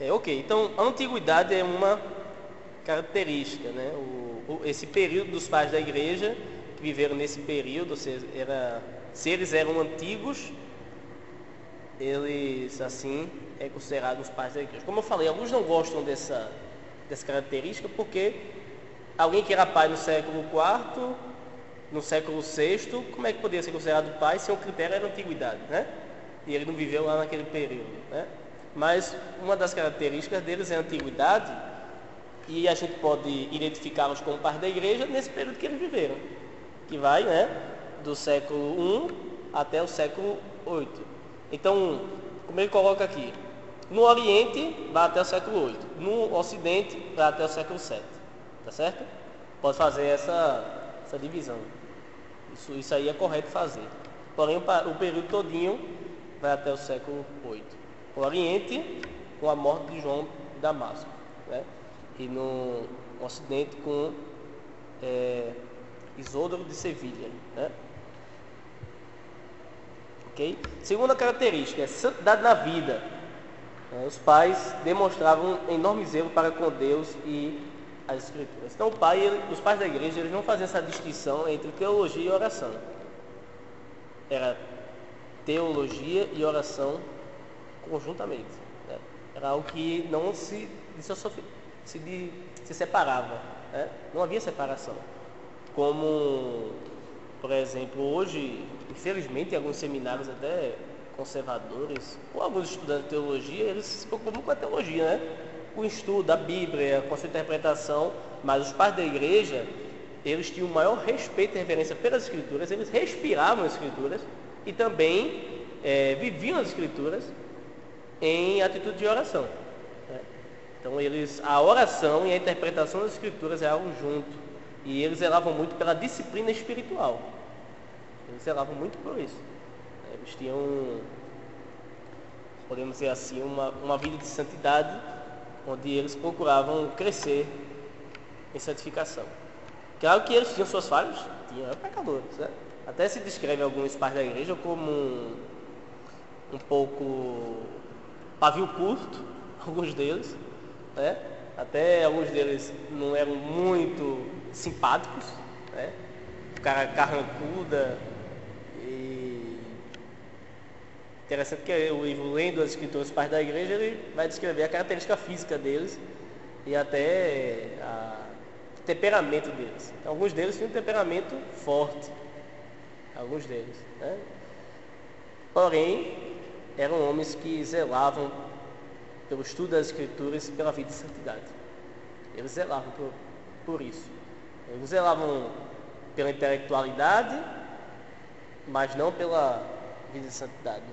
Ok, então a antiguidade é uma característica, né? Esse período dos pais da igreja que viveram nesse período, ou seja, se eles eram antigos, eles assim é considerados os pais da igreja. Como eu falei, alguns não gostam dessa característica porque alguém que era pai no século IV, no século VI, como é que poderia ser considerado pai se o critério era a antiguidade, né? E ele não viveu lá naquele período, né? Mas uma das características deles é a antiguidade e a gente pode identificá-los como pais da igreja nesse período que eles viveram, que vai, né, do século I até o século VIII. Então, como ele coloca aqui, no Oriente vai até o século VIII, no Ocidente vai até o século VII, tá certo? Pode fazer essa divisão, isso aí é correto fazer. Porém, o período todinho vai até o século VIII. O Oriente, com a morte de João de Damasco, né? E no Ocidente com Isódoro de Sevilha, né? Ok? Segunda característica é santidade na vida. Os pais demonstravam enorme zelo para com Deus e as Escrituras. Então os pais da igreja eles não faziam essa distinção entre teologia e oração. Era teologia e oração conjuntamente, né? Era algo que não se separava, né? Não havia separação. Como, por exemplo, hoje, infelizmente, em alguns seminários até conservadores, ou alguns estudantes de teologia, eles se preocupam com a teologia, né? Com o estudo da Bíblia, com a sua interpretação, mas os pais da igreja, eles tinham o maior respeito e reverência pelas Escrituras, eles respiravam as Escrituras e também viviam as Escrituras em atitude de oração, né? Então a oração e a interpretação das Escrituras é algo junto, e eles zelavam muito pela disciplina espiritual, eles zelavam muito por isso. Eles tinham, podemos dizer assim, uma vida de santidade, onde eles procuravam crescer em santificação. Claro que eles tinham suas falhas, eram pecadores, né? Até se descreve alguns pais da igreja como um pouco pavio curto, alguns deles, né? Até alguns deles não eram muito simpáticos, né? O cara carrancuda. E interessante que o livro Lendo as Escrituras Pais da Igreja, ele vai descrever a característica física deles e até o temperamento deles. Então, alguns deles tinham um temperamento forte, alguns deles, né? Porém, eram homens que zelavam pelo estudo das Escrituras e pela vida de santidade. Eles zelavam por isso. Eles zelavam pela intelectualidade, mas não pela vida de santidade.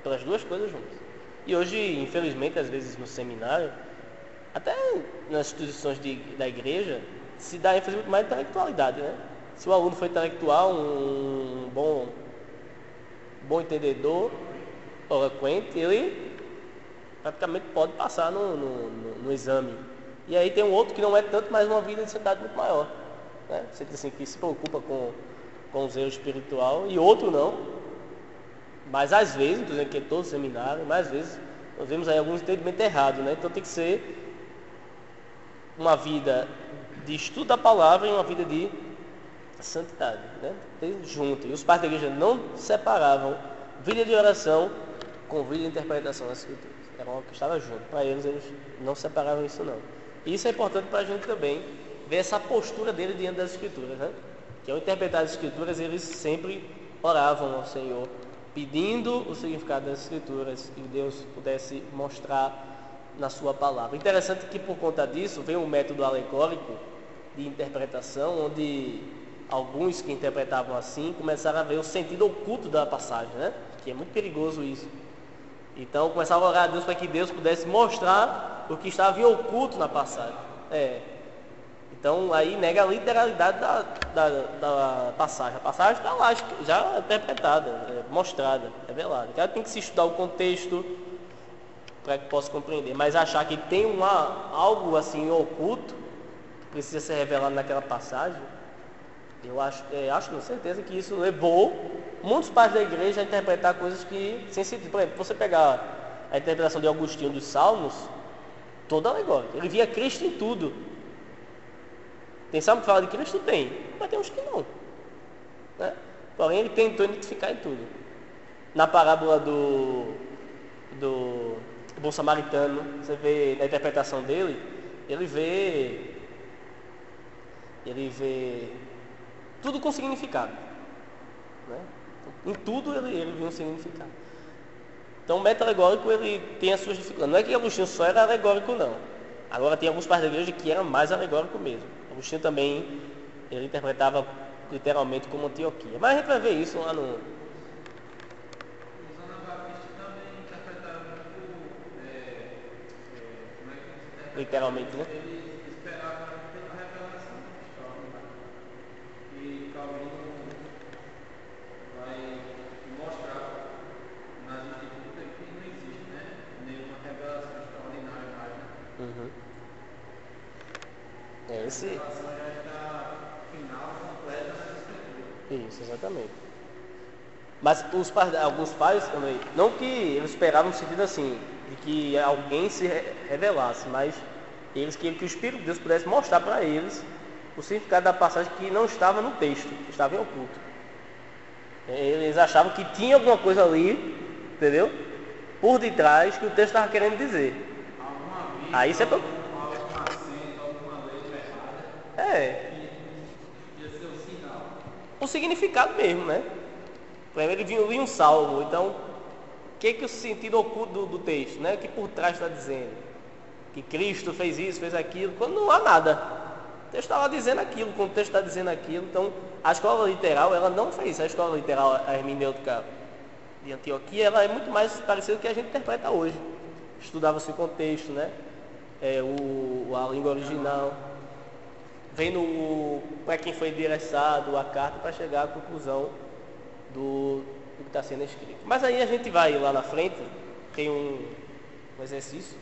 Pelas duas coisas juntas. E hoje, infelizmente, às vezes no seminário, até nas instituições da igreja, se dá ênfase muito mais na intelectualidade, né? Se o aluno for intelectual, um bom entendedor, eloquente, ele praticamente pode passar no exame. E aí tem um outro que não é tanto, mas uma vida de santidade muito maior, né? Você diz assim, que se preocupa com o zelo espiritual, e outro não. Mas às vezes, não estou dizendo que é todo seminário, mas às vezes nós vemos aí algum entendimento errado, né? Então tem que ser uma vida de estudo da palavra e uma vida de santidade, né? Junto. E os pais da igreja não separavam vida de oração com vida de interpretação das escrituras. Era algo que estava junto. Para eles não separavam isso não. E isso é importante para a gente também ver essa postura dele diante das escrituras, né? Que ao interpretar as escrituras, eles sempre oravam ao Senhor, pedindo o significado das escrituras e Deus pudesse mostrar na sua palavra. Interessante que por conta disso vem um método alegórico de interpretação, onde alguns que interpretavam assim começaram a ver o sentido oculto da passagem, né? Que é muito perigoso isso. Então começavam a orar a Deus para que Deus pudesse mostrar o que estava em oculto na passagem. Então aí nega a literalidade da passagem. A passagem está lá, já interpretada, mostrada, revelada. Ela tem que se estudar o contexto para que possa compreender. Mas achar que tem algo assim oculto que precisa ser revelado naquela passagem, eu acho com certeza que isso levou muitos pais da igreja a interpretar coisas que sem sentido. Por exemplo, você pegar a interpretação de Agostinho dos Salmos, toda alegórica. Ele via Cristo em tudo. Tem salmo que fala de Cristo? Tem, mas tem uns que não, né? Porém, ele tentou identificar em tudo. Na parábola do bom samaritano, você vê na interpretação dele, ele vê tudo com significado, né? Em tudo ele vê um significado. Então o método alegórico ele tem as suas dificuldades. Não é que Agostinho só era alegórico, não. Agora tem alguns pais da igreja que eram mais alegórico mesmo. Agostinho também ele interpretava literalmente como Antioquia. Mas a gente vai ver isso lá no... literalmente, né? Ele esperava pela revelação histórica. E Calvino vai mostrar nas escrituras que não existe, né? Nenhuma revelação extraordinária mais, né? Uhum. A revelação já está final, completa nas escrituras. Isso, exatamente. Mas alguns pais também, não que eles esperavam no sentido assim, de que alguém se revelasse, mas eles queriam que o Espírito de Deus pudesse mostrar para eles o significado da passagem que não estava no texto, que estava em oculto. Eles achavam que tinha alguma coisa ali, entendeu? Por detrás que o texto estava querendo dizer. Aí você Algum acento, alguma letra errada. Ia ser um sinal. O significado mesmo, né? Por exemplo, ele vinha um salmo, então o que é o sentido oculto do texto, né? Que por trás está dizendo que Cristo fez isso, fez aquilo, quando não há nada. O texto estava dizendo aquilo, quando o texto está dizendo aquilo. Então a escola literal ela não fez. A escola literal, a hermenêutica de Antioquia, ela é muito mais parecida com o que a gente interpreta hoje. Estudava-se o contexto, né? A língua original, vendo para quem foi endereçado a carta para chegar à conclusão do que está sendo escrito. Mas aí a gente vai lá na frente, tem um exercício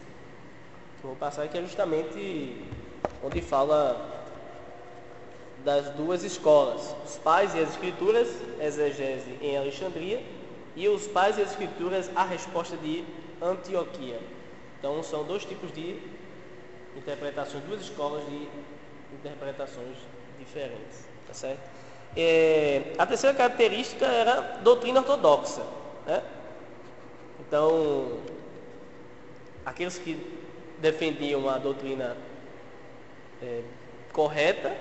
que eu vou passar, que é justamente onde fala das duas escolas, os pais e as escrituras, exegese em Alexandria, e os pais e as escrituras, a resposta de Antioquia. Então são dois tipos de interpretações, duas escolas de interpretações diferentes, tá certo? A terceira característica era doutrina ortodoxa, né? Então, aqueles que defendiam a doutrina correta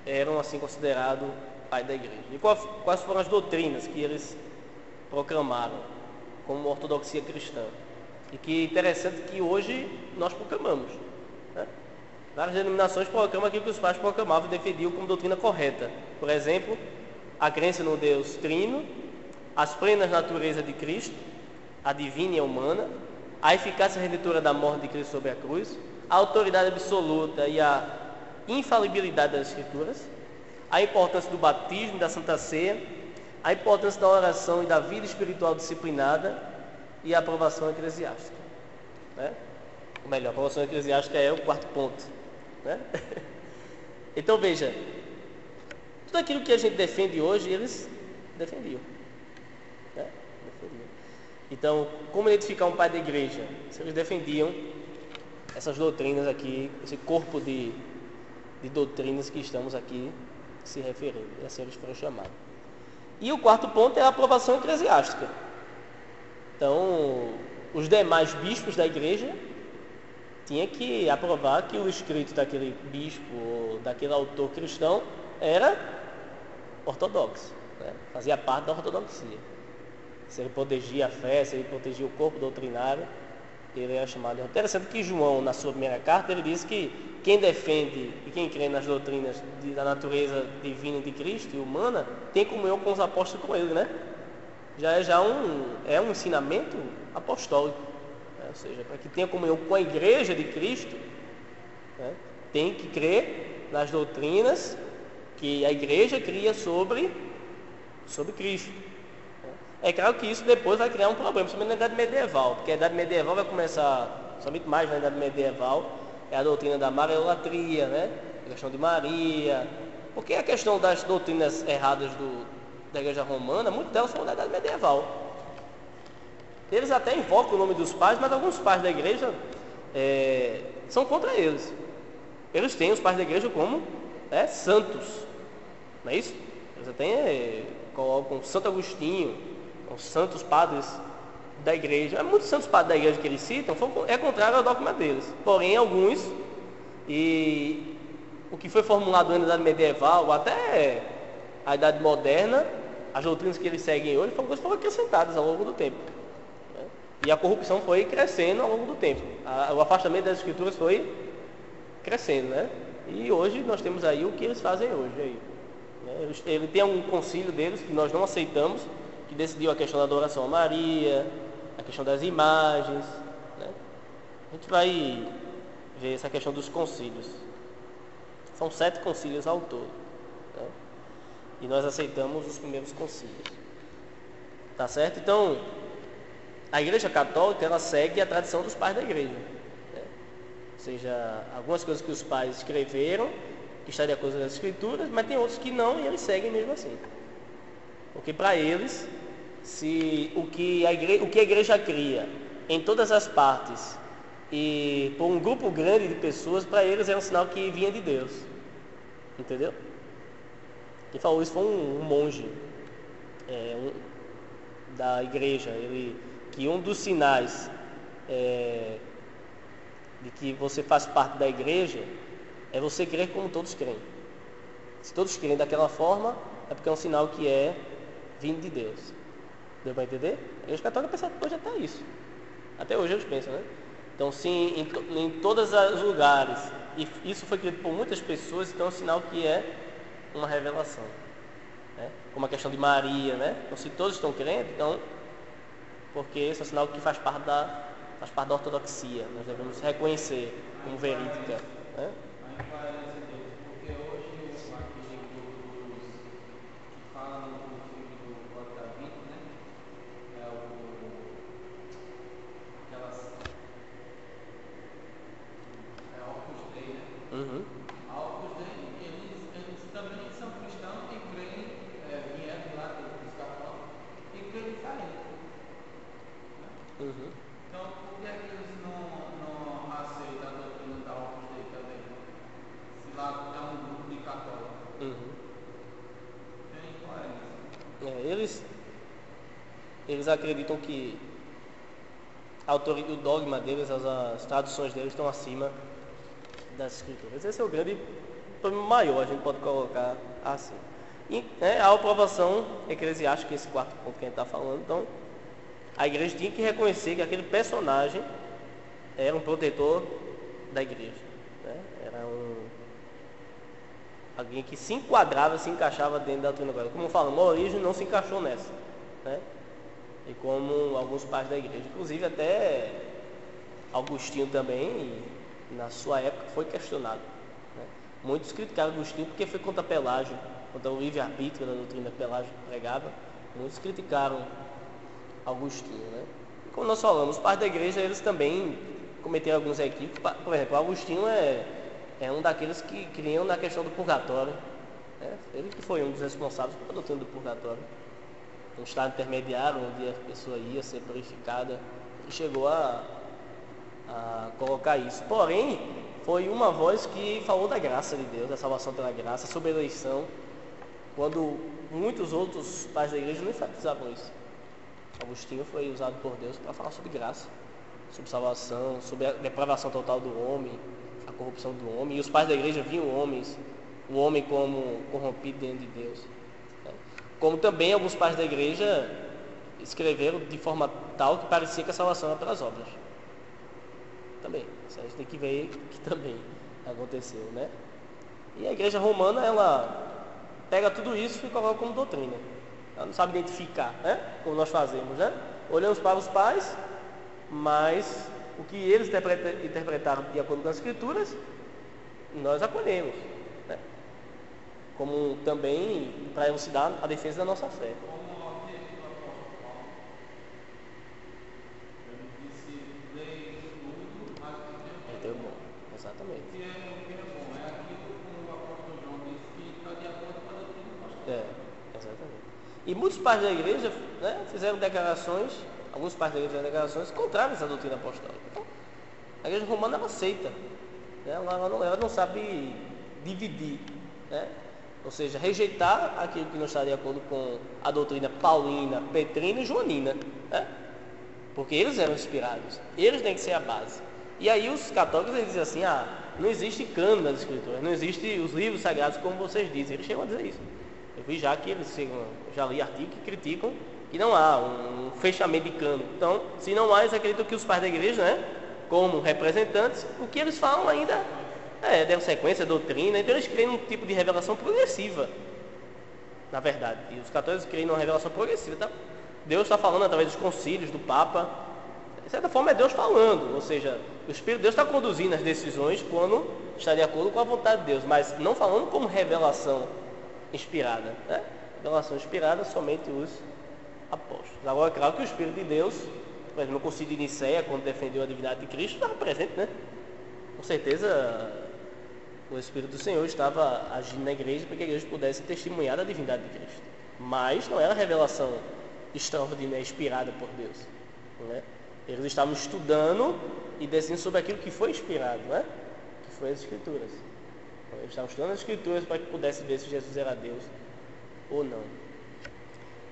eram assim considerados pai da igreja. E quais foram as doutrinas que eles proclamaram como ortodoxia cristã? E que interessante que hoje nós proclamamos, né? Várias denominações proclamam aquilo que os pais proclamavam e defendiam como doutrina correta. Por exemplo, a crença no Deus Trino, as plenas naturezas de Cristo, a divina e a humana, a eficácia redentora da morte de Cristo sobre a cruz, a autoridade absoluta e a infalibilidade das Escrituras, a importância do batismo e da Santa Ceia, a importância da oração e da vida espiritual disciplinada e a aprovação eclesiástica, né? Ou melhor, a aprovação eclesiástica é o quarto ponto, né? Então veja, tudo aquilo que a gente defende hoje, eles defendiam, né? Então, como identificar um pai da igreja? Se eles defendiam essas doutrinas aqui, esse corpo de doutrinas que estamos aqui se referindo, e assim eles foram chamados. E o quarto ponto é a aprovação eclesiástica. Então, os demais bispos da igreja tinham que aprovar que o escrito daquele bispo ou daquele autor cristão era ortodoxo, né? Fazia parte da ortodoxia. Se ele protegia a fé, se ele protegia o corpo doutrinário, ele era chamado de... Interessante que João, na sua primeira carta, ele diz que quem defende e quem crê nas doutrinas da natureza divina de Cristo e humana, tem comunhão com os apóstolos com ele, né? Já é um ensinamento apostólico, né? Ou seja, para que tenha comunhão com a igreja de Cristo, né? Tem que crer nas doutrinas que a igreja cria sobre Cristo. É claro que isso depois vai criar um problema, principalmente na Idade Medieval, porque a Idade Medieval vai começar, somente mais na Idade Medieval, é a doutrina da mariolatria, né? A questão de Maria, porque a questão das doutrinas erradas da Igreja Romana, muitas delas são da Idade Medieval. Eles até invocam o nome dos pais, mas alguns pais da Igreja são contra eles. Eles têm os pais da Igreja como santos, não é isso? Eles até colocam Santo Agostinho, os santos padres da igreja. Muitos santos padres da igreja que eles citam é contrário ao dogma deles. Porém, alguns, e o que foi formulado na Idade Medieval, até a Idade Moderna, as doutrinas que eles seguem hoje foram acrescentadas ao longo do tempo, né? E a corrupção foi crescendo ao longo do tempo. O afastamento das escrituras foi crescendo, né? E hoje nós temos aí o que eles fazem hoje aí, né? Ele tem um concílio deles que nós não aceitamos, que decidiu a questão da adoração a Maria, a questão das imagens, né? A gente vai ver essa questão dos concílios. São 7 concílios ao todo, né? E nós aceitamos os primeiros concílios. Tá certo? Então, a Igreja Católica, ela segue a tradição dos pais da Igreja, né? Ou seja, algumas coisas que os pais escreveram, que está de acordo com as Escrituras, mas tem outros que não, e eles seguem mesmo assim. Porque para eles, o que a igreja cria em todas as partes e por um grupo grande de pessoas, para eles é um sinal que vinha de Deus. Entendeu? Quem falou isso foi um monge da igreja. Que um dos sinais de que você faz parte da igreja é você crer como todos creem. Se todos creem daquela forma, é porque é um sinal que é vindo de Deus. Deu para entender? A Igreja Católica pensa que hoje até isso. Até hoje eles pensam, né? Então, sim, em todos os lugares, e isso foi criado por muitas pessoas, então é um sinal que é uma revelação, né? Como a questão de Maria, né? Então, se todos estão crendo, então, porque esse é um sinal que faz parte da ortodoxia, nós devemos reconhecer como verídica, né? Uhum. Eles também são cristãos e creem, vieram lá dos católicos e creem diferente, né? Uhum. Então, por que é que eles não aceitam a doutrina da Opus eles acreditam que o dogma deles, as traduções deles estão acima das escrituras. Esse é o grande problema maior, a gente pode colocar assim. E a aprovação eclesiástica, esse quarto ponto que a gente está falando, então a igreja tinha que reconhecer que aquele personagem era um protetor da igreja, né? Era alguém que se enquadrava, se encaixava dentro da doutrina católica. Como falamos, a origem não se encaixou nessa, né? E como alguns pais da igreja, inclusive até Agostinho também, na sua época, foi questionado, né? Muitos criticaram Agostinho porque foi contra Pelágio, contra o livre-arbítrio da doutrina que Pelágio pregava. Muitos criticaram Agostinho, né? E como nós falamos, os pais da igreja, eles também cometeram alguns equívocos. Por exemplo, Agostinho é um daqueles que criam na questão do purgatório, né? Ele que foi um dos responsáveis pela doutrina do purgatório, um estado intermediário onde a pessoa ia ser purificada, e chegou a colocar isso. Porém, foi uma voz que falou da graça de Deus, da salvação pela graça, sobre a eleição, quando muitos outros pais da igreja não enfatizavam isso. Agostinho foi usado por Deus para falar sobre graça, sobre salvação, sobre a depravação total do homem, a corrupção do homem. E os pais da igreja viam o homem como corrompido diante de Deus. Como também alguns pais da igreja escreveram de forma tal que parecia que a salvação era pelas obras. Também, a gente tem que ver que também aconteceu, né? E a igreja romana, ela pega tudo isso e coloca como doutrina. Ela não sabe identificar, né? Como nós fazemos, né? Olhamos para os pais, mas o que eles interpretaram de acordo com as escrituras, nós acolhemos, né? Como também para elucidar a defesa da nossa fé. Exatamente. Exatamente. E muitos pais da igreja, né, fizeram declarações, alguns pais da igreja fizeram declarações contrárias à doutrina apostólica. Então, a igreja romana ela aceita, né? Ela não sabe dividir, né? Ou seja, rejeitar aquilo que não está de acordo com a doutrina paulina, petrina e joanina, né? Porque eles eram inspirados, eles têm que ser a base. E aí os católicos eles dizem assim, não existe cânone das escrituras, não existe os livros sagrados como vocês dizem. Eles chegam a dizer isso. Eu vi já que eles já li artigos que criticam que não há um fechamento de cânone. Então, se não há, eles acreditam que os pais da igreja, né, como representantes, o que eles falam ainda deve sequência, doutrina. Então eles creem num tipo de revelação progressiva, na verdade. E os católicos creem numa revelação progressiva. Tá? Deus está falando através dos concílios, do Papa. De certa forma é Deus falando, ou seja, o Espírito de Deus está conduzindo as decisões quando está de acordo com a vontade de Deus, mas não falando como revelação inspirada, né? Revelação inspirada somente os apóstolos. Agora, é claro que o Espírito de Deus, por exemplo, no concílio de Nicéia, quando defendeu a divindade de Cristo, estava presente, né? Com certeza o Espírito do Senhor estava agindo na igreja para que a igreja pudesse testemunhar da divindade de Cristo, mas não era revelação extraordinária, inspirada por Deus, né? Eles estavam estudando e decidindo sobre aquilo que foi inspirado, né? Que foi as Escrituras. Então, eles estavam estudando as Escrituras para que pudesse ver se Jesus era Deus ou não.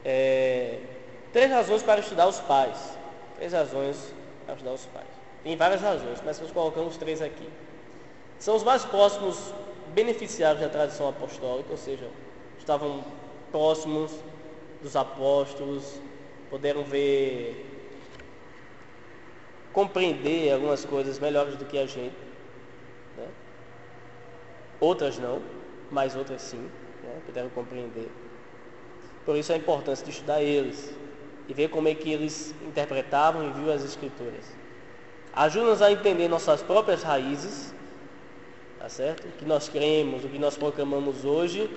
3 razões para estudar os pais. 3 razões para estudar os pais. Tem várias razões, mas nós colocamos 3 aqui. São os mais próximos beneficiários da tradição apostólica, ou seja, estavam próximos dos apóstolos, puderam ver, compreender algumas coisas melhores do que a gente, né? Outras não, mas outras sim, né? Puderam compreender. Por isso a importância de estudar eles e ver como é que eles interpretavam e viam as escrituras. Ajuda-nos a entender nossas próprias raízes, tá certo? O que nós cremos, o que nós proclamamos hoje,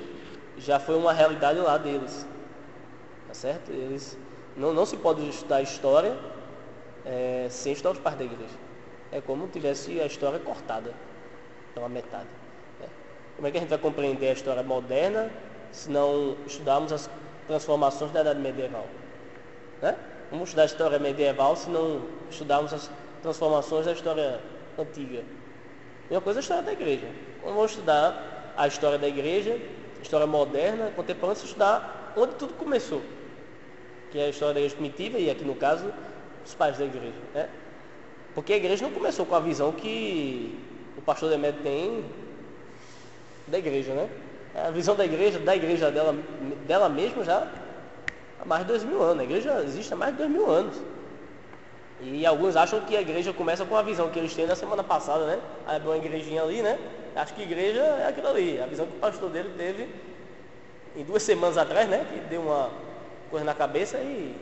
já foi uma realidade lá deles, tá certo? Eles não se pode estudar a história sem estudar os pais da igreja. É como se tivesse a história cortada pela metade, né? Como é que a gente vai compreender a história moderna se não estudarmos as transformações da Idade Medieval, né? Vamos estudar a história medieval se não estudarmos as transformações da história antiga. A mesma coisa é a história da igreja. Não vamos estudar a história da igreja, a história moderna, contemporânea, se estudar onde tudo começou, que é a história da igreja primitiva, e aqui no caso, os pais da igreja, né? Porque a igreja não começou com a visão que o pastor Demétrio tem da igreja, né? A visão da igreja dela mesma já há mais de 2000 anos. A igreja existe há mais de 2000 anos. E alguns acham que a igreja começa com a visão que eles têm na semana passada, né? Abriu uma igrejinha ali, né? Acho que igreja é aquilo ali, a visão que o pastor dele teve em 2 semanas atrás, né? Que deu uma coisa na cabeça e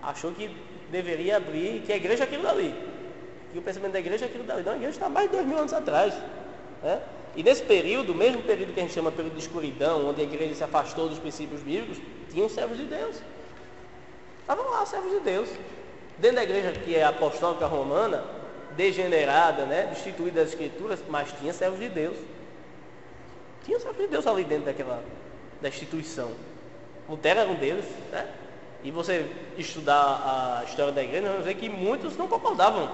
achou que deveria abrir, que a igreja é aquilo dali. Que o pensamento da igreja é aquilo dali. Não, a igreja está mais de 2000 anos atrás, né? E nesse período, mesmo período que a gente chama período de escuridão, onde a igreja se afastou dos princípios bíblicos, tinham servos de Deus. Estavam lá os servos de Deus. Dentro da igreja que é apostólica romana, degenerada, né, destituída das escrituras, mas tinha servos de Deus. Tinha servos de Deus ali dentro da instituição. Lutero era um deles, né? E você estudar a história da igreja, nós vamos ver que muitos não concordavam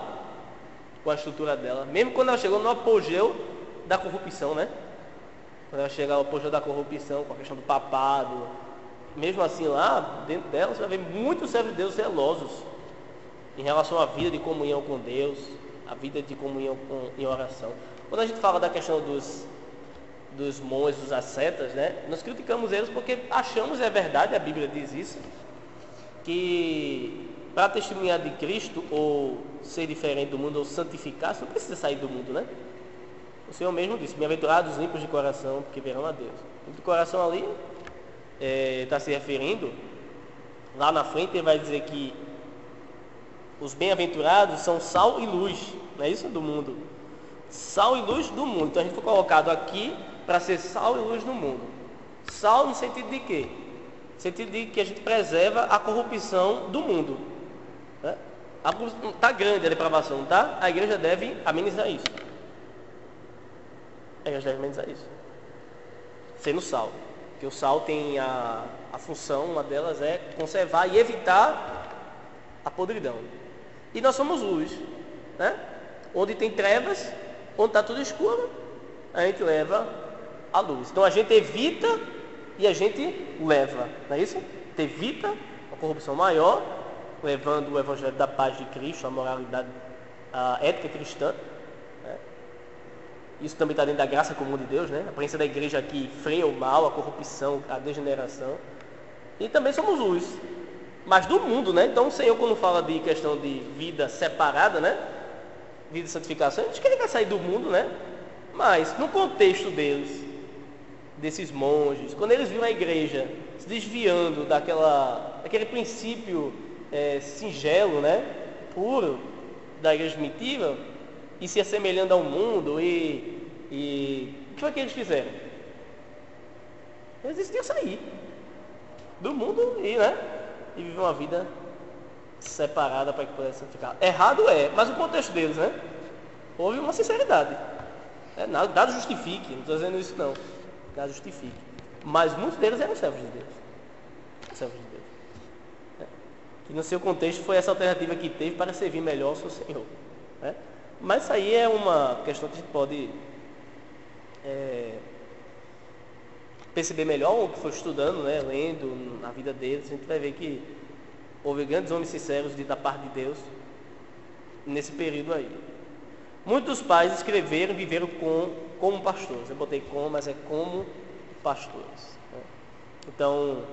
com a estrutura dela, mesmo quando ela chegou no apogeu da corrupção, né? Quando ela chega ao apogeu da corrupção, com a questão do papado, mesmo assim lá, dentro dela, você vai ver muitos servos de Deus zelosos em relação à vida de comunhão com Deus, a vida de comunhão em oração. Quando a gente fala da questão dos monges, dos ascetas, né? Nós criticamos eles porque achamos, é verdade, a Bíblia diz isso, que para testemunhar de Cristo, ou ser diferente do mundo, ou santificar-se, não precisa sair do mundo, né? O Senhor mesmo disse: bem-aventurados os limpos de coração, porque verão a Deus. Limpo de coração ali está se referindo, lá na frente ele vai dizer que os bem-aventurados são sal e luz, não é isso? Do mundo. Sal e luz do mundo. Então a gente foi colocado aqui para ser sal e luz do mundo. Sal no sentido de quê? No sentido de que a gente preserva a corrupção do mundo, né? Está grande a depravação, não está? A igreja deve amenizar isso. A igreja deve amenizar isso. Sendo sal. Porque o sal tem a função, uma delas é conservar e evitar a podridão. E nós somos luz, né? Onde tem trevas, onde está tudo escuro, a gente leva a luz. Então a gente evita e a gente leva, não é isso? A gente evita a corrupção maior, levando o evangelho da paz de Cristo, a moralidade, a ética cristã, né? Isso também está dentro da graça comum de Deus, né? A presença da igreja aqui freia o mal, a corrupção, a degeneração. E também somos luz, mas do mundo, né? Então o Senhor, quando fala de questão de vida separada, né? Vida de santificação, a gente quer sair do mundo, né? Mas no contexto deles, desses monges, quando eles viram a igreja se desviando daquele princípio singelo, né? Puro da igreja primitiva, e se assemelhando ao mundo, e o que foi que eles fizeram? Eles decidiram sair do mundo e viver uma vida separada para que pudesse santificar. Errado mas o contexto deles, né? Houve uma sinceridade. Nada justifique, não estou dizendo isso não. Nada justifique. Mas muitos deles eram servos de Deus. Servos de Deus. Que no seu contexto foi essa alternativa que teve para servir melhor ao seu Senhor, né? Mas isso aí é uma questão que a gente pode perceber melhor o que foi estudando, né? Lendo a vida deles. A gente vai ver que houve grandes homens sinceros da parte de Deus nesse período aí. Muitos pais escreveram e viveram como pastores. Eu botei mas é como pastores, né? Então,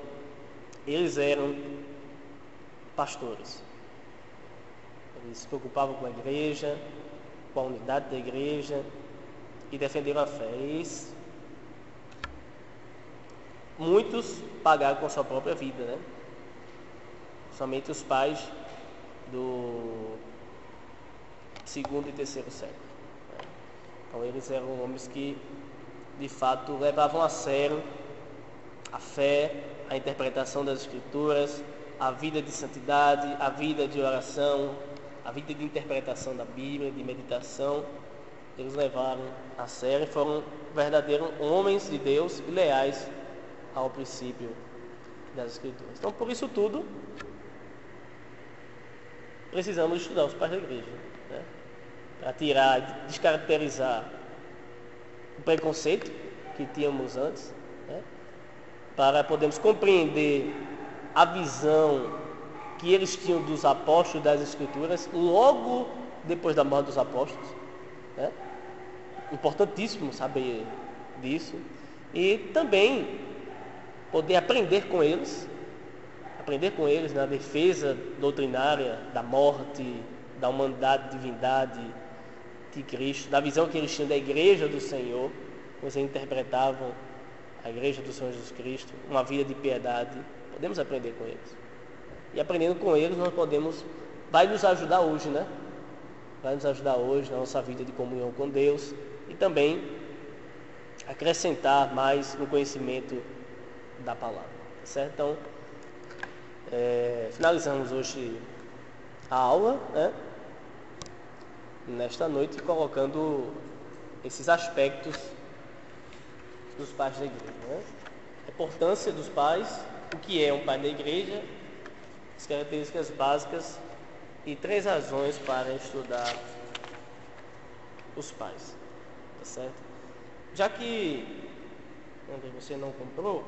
eles eram pastores. Eles se preocupavam com a igreja, com a unidade da igreja e defenderam a fé. Muitos pagaram com a sua própria vida, né? Somente os pais do 2º e 3º século, né? Então eles eram homens que de fato levavam a sério a fé, a interpretação das escrituras, a vida de santidade, a vida de oração, a vida de interpretação da Bíblia, de meditação. Eles levaram a sério e foram verdadeiros homens de Deus e leais ao princípio das escrituras. Então, por isso tudo, precisamos estudar os pais da igreja, né? Para tirar, descaracterizar o preconceito que tínhamos antes, né? Para podermos compreender a visão que eles tinham dos apóstolos das Escrituras logo depois da morte dos apóstolos, né? Importantíssimo saber disso. E também poder aprender com eles na defesa doutrinária da morte, da humanidade, divindade de Cristo, da visão que eles tinham da igreja do Senhor, como eles interpretavam a igreja do Senhor Jesus Cristo, uma vida de piedade. Podemos aprender com eles. E aprendendo com eles, vai nos ajudar hoje, né? Vai nos ajudar hoje na nossa vida de comunhão com Deus e também acrescentar mais no conhecimento da palavra, certo? Então, finalizamos hoje a aula, né? Nesta noite, colocando esses aspectos dos pais da igreja, né? A importância dos pais, o que é um pai da igreja, as características básicas e 3 razões para estudar os pais, tá certo? Já que você não comprou,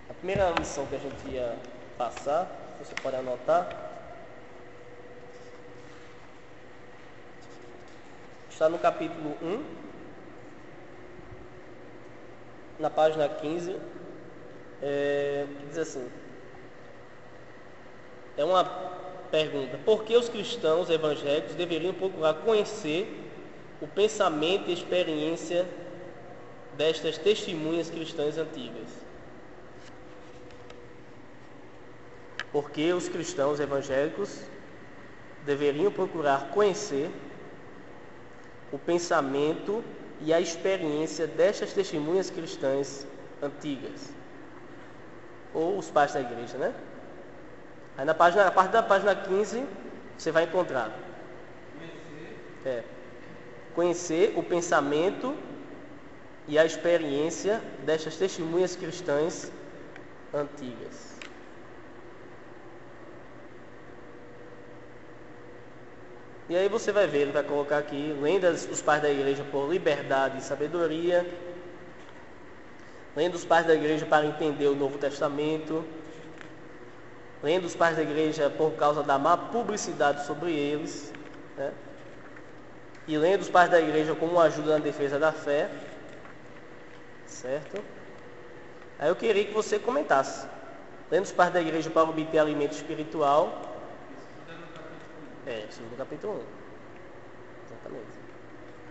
a primeira lição que a gente ia passar, você pode anotar, está no capítulo 1, na página 15, que diz assim, é uma pergunta: por que os cristãos evangélicos deveriam procurar conhecer o pensamento e experiência destas testemunhas cristãs antigas? Por que os cristãos evangélicos deveriam procurar conhecer o pensamento e a experiência destas testemunhas cristãs antigas? Ou os pais da igreja, né? Aí a partir da página 15, você vai encontrar conhecer o pensamento e a experiência destas testemunhas cristãs antigas. E aí você vai ver, ele vai colocar aqui: lendo os pais da igreja por liberdade e sabedoria, lendo os pais da igreja para entender o Novo Testamento, lendo os pais da igreja por causa da má publicidade sobre eles, né? E lendo os pais da igreja como ajuda na defesa da fé, certo? Aí eu queria que você comentasse: lendo os pais da igreja para obter alimento espiritual. Isso no capítulo 1. Exatamente.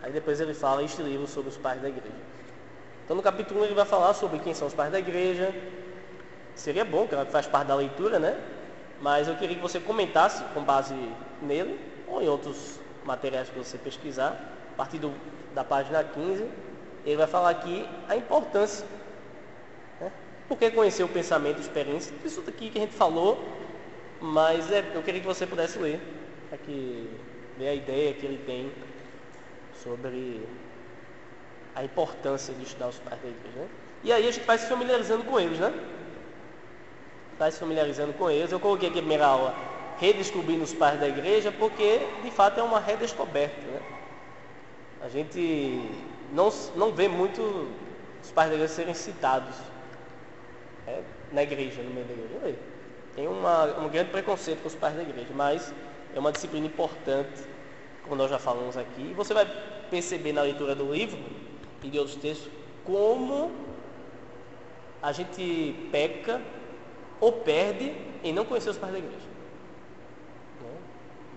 Aí depois ele fala este livro sobre os pais da igreja. Então no capítulo 1 ele vai falar sobre quem são os pais da igreja. Seria bom, que faz parte da leitura, né? Mas eu queria que você comentasse com base nele, ou em outros materiais que você pesquisar, a partir da página 15, ele vai falar aqui a importância, né? Por que conhecer o pensamento e experiência? Isso daqui que a gente falou, mas eu queria que você pudesse ler, aqui, ver a ideia que ele tem sobre a importância de estudar os pais da igreja, né? E aí a gente vai se familiarizando com eles, né? Vai se familiarizando com eles. Eu coloquei aqui a primeira aula, redescobrindo os pais da igreja, porque de fato é uma redescoberta, né? A gente não vê muito os pais da igreja serem citados na igreja, no meio da igreja. Tem um grande preconceito com os pais da igreja, mas é uma disciplina importante, como nós já falamos aqui. E você vai perceber na leitura do livro e de outros textos como a gente peca ou perde em não conhecer os pais da igreja.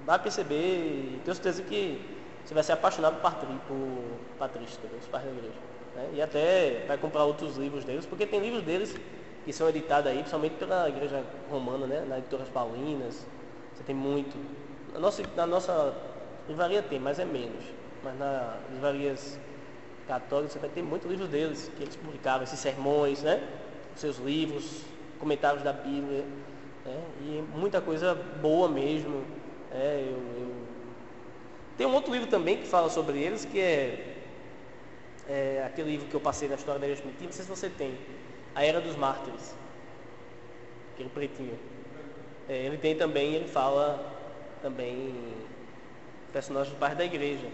Vai perceber, tenho certeza que você vai ser apaixonado por patrística, os pais da igreja, né? E até vai comprar outros livros deles, porque tem livros deles que são editados aí, principalmente pela igreja romana, né? Nas editoras paulinas, você tem muito. Na nossa livraria tem, mas é menos. Mas nas livrarias católicas você vai ter muitos livros deles, que eles publicavam, esses sermões, né? Seus livros, comentários da Bíblia, né? E muita coisa boa mesmo. Tem um outro livro também que fala sobre eles, que é aquele livro que eu passei na história da igreja primitiva, não sei se você tem, A Era dos Mártires, aquele pretinho. Ele tem também, ele fala também personagens dos pais da igreja.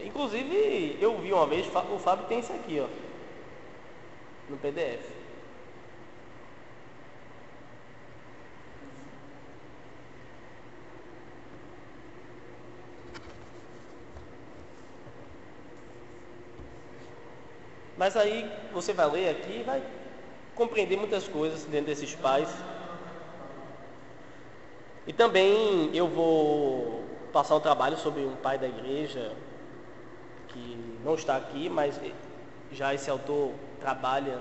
Inclusive, eu vi uma vez, o Fábio tem isso aqui, ó. no PDF. Mas aí você vai ler aqui e vai compreender muitas coisas dentro desses pais. E também eu vou passar um trabalho sobre um pai da igreja que não está aqui, mas já esse autor trabalha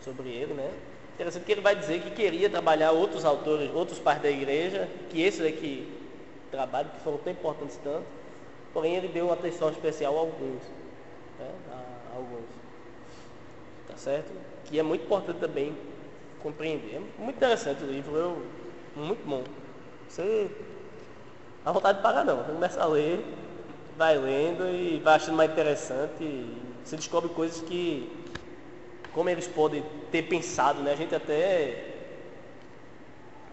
sobre ele, né? Interessante que ele vai dizer que queria trabalhar outros autores, outros pais da igreja, que esses aqui trabalham, que foram tão importantes tanto, porém ele deu uma atenção especial a alguns, né? A alguns, tá certo? Que é muito importante também compreender. É muito interessante o livro, muito bom. Você não dá vontade de parar não, você começa a ler, vai lendo e vai achando mais interessante, e você descobre coisas que, como eles podem ter pensado, né? A gente até,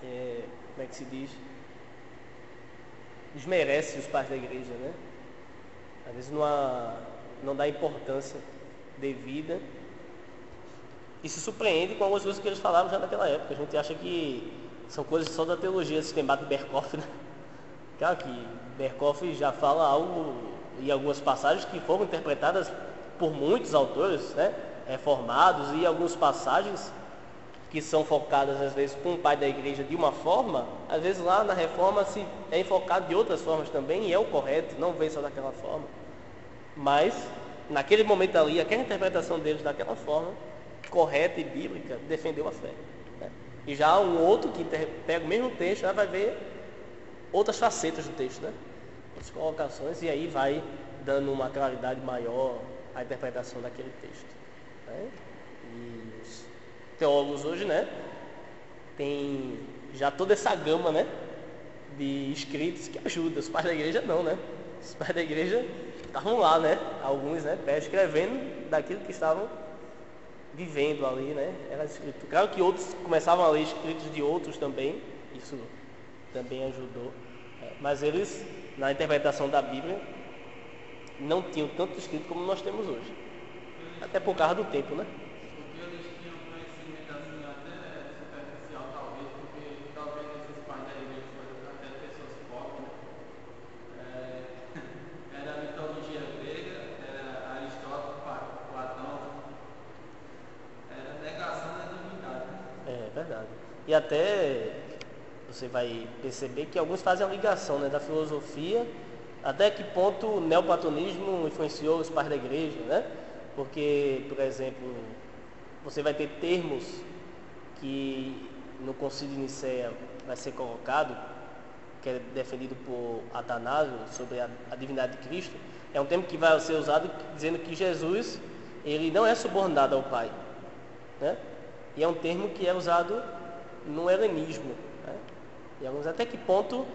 como é que se diz? Desmerece os pais da igreja, né? Às vezes não dá importância devida e se surpreende com algumas coisas que eles falaram já naquela época. A gente acha que são coisas só da teologia sistemática de Berkhoff, né? Claro que Berkhoff já fala algo em algumas passagens que foram interpretadas por muitos autores, né, reformados, e algumas passagens que são focadas às vezes por um pai da igreja de uma forma, às vezes lá na reforma se é enfocado de outras formas também, e é o correto, não vem só daquela forma. Mas naquele momento ali, aquela interpretação deles daquela forma, correta e bíblica, defendeu a fé, né? E já um outro que pega o mesmo texto, já vai ver outras facetas do texto, né? As colocações, e aí vai dando uma claridade maior à interpretação daquele texto, né? E os teólogos hoje, né, tem já toda essa gama, né, de escritos que ajudam. Os pais da igreja não, né? Os pais da igreja estavam lá, né? Alguns, né, escrevendo daquilo que estavam vivendo ali, né? Era escrito. Claro que outros começavam a ler escritos de outros também, isso também ajudou. Mas eles, na interpretação da Bíblia, não tinham tanto escrito como nós temos hoje. Até por causa do tempo, né? Porque eles tinham conhecimento assim até superficial, talvez, porque talvez esses pais da igreja foram até pessoas pobres, né? Era a mitologia grega, era Aristóteles, Platão, era a negação da divindade, né? É verdade. E até você vai perceber que alguns fazem a ligação, né, da filosofia, até que ponto o neoplatonismo influenciou os pais da igreja, né? Porque, por exemplo, você vai ter termos que no Concílio de Nicéia vai ser colocado, que é defendido por Atanásio, sobre a divindade de Cristo. É um termo que vai ser usado dizendo que Jesus, ele não é subordinado ao Pai, né? E é um termo que é usado no helenismo, né? E alguns, até que ponto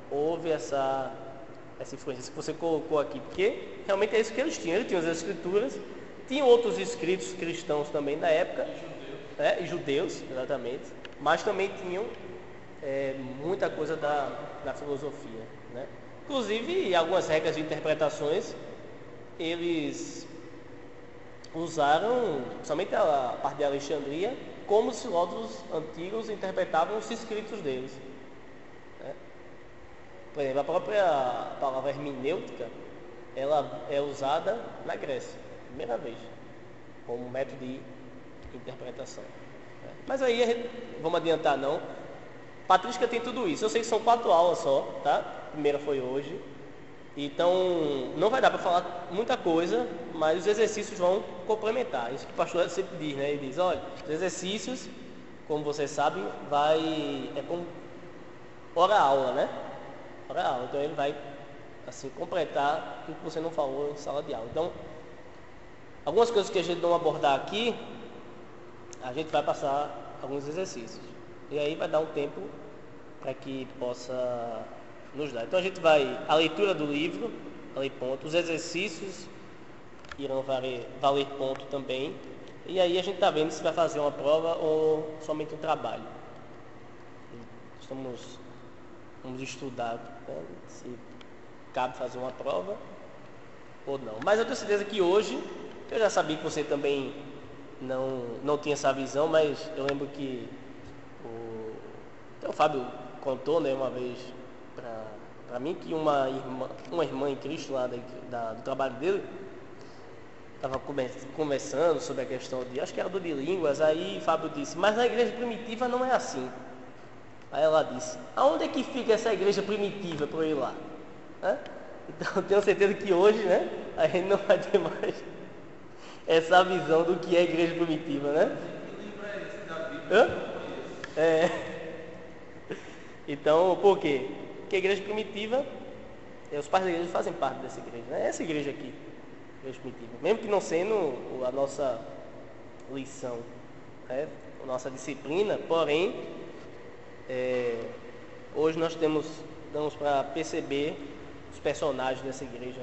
houve essa influência que você colocou aqui, porque realmente é isso que eles tinham. Eles tinham as escrituras, tinham outros escritos cristãos também da época, e judeus, exatamente, mas também tinham muita coisa da filosofia, né? Inclusive algumas regras de interpretações eles usaram somente a parte de Alexandria, como os filósofos antigos interpretavam os escritos deles, né? Por exemplo, a própria palavra hermenêutica, ela é usada na Grécia, primeira vez, como método de interpretação, né? Mas aí, vamos adiantar não, patrística tem tudo isso. Eu sei que são 4 aulas só, tá? A primeira foi hoje, então não vai dar para falar muita coisa, mas os exercícios vão complementar. Isso que o pastor sempre diz, né? Ele diz, olha, os exercícios, como vocês sabem, é como hora-aula, né? Hora-aula. Então ele vai, assim, completar tudo que você não falou em sala de aula. Então, algumas coisas que a gente não abordar aqui, a gente vai passar alguns exercícios. E aí vai dar um tempo para que possa nos dar. Então a gente vai, a leitura do livro, valer ponto, os exercícios irão valer ponto também, e aí a gente está vendo se vai fazer uma prova ou somente um trabalho. Vamos estudar, né, se cabe fazer uma prova ou não. Mas eu tenho certeza que hoje, eu já sabia que você também não tinha essa visão, mas eu lembro que até o Fábio contou, né, uma vez para mim que uma irmã em Cristo lá do trabalho dele estava conversando sobre a questão acho que era de línguas, aí Fábio disse, mas na igreja primitiva não é assim. Aí ela disse, aonde é que fica essa igreja primitiva para eu ir lá? Né? Então eu tenho certeza que hoje, né, a gente não vai ter mais essa visão do que é a igreja primitiva, né? Então, por quê? Porque a igreja primitiva, os pais da igreja fazem parte dessa igreja, né? Essa igreja aqui, igreja primitiva, mesmo que não sendo a nossa lição, né? A nossa disciplina, porém, hoje nós damos para perceber os personagens dessa igreja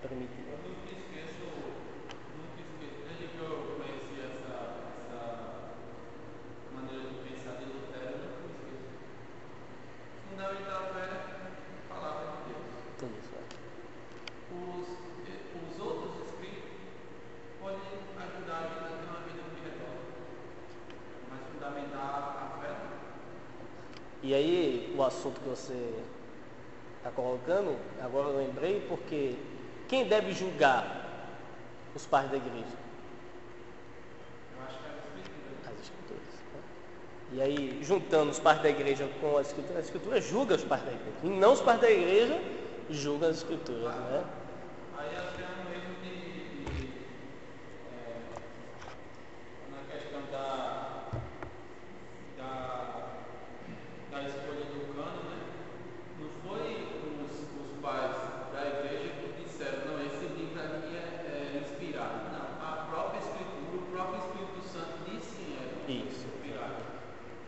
primitiva. E aí, o assunto que você está colocando, agora eu lembrei, porque quem deve julgar os pais da igreja? Eu acho que é as escrituras. Né? E aí, juntando os pais da igreja com a escritura julga os pais da igreja. E não os pais da igreja julgam as escrituras. Né? Aí até no mesmo na questão da escolha do cano, né? Não foi os pais da igreja que disseram, não, esse livro aqui é inspirado. Não, a própria escritura, o próprio Espírito Santo disse sim, é inspirado.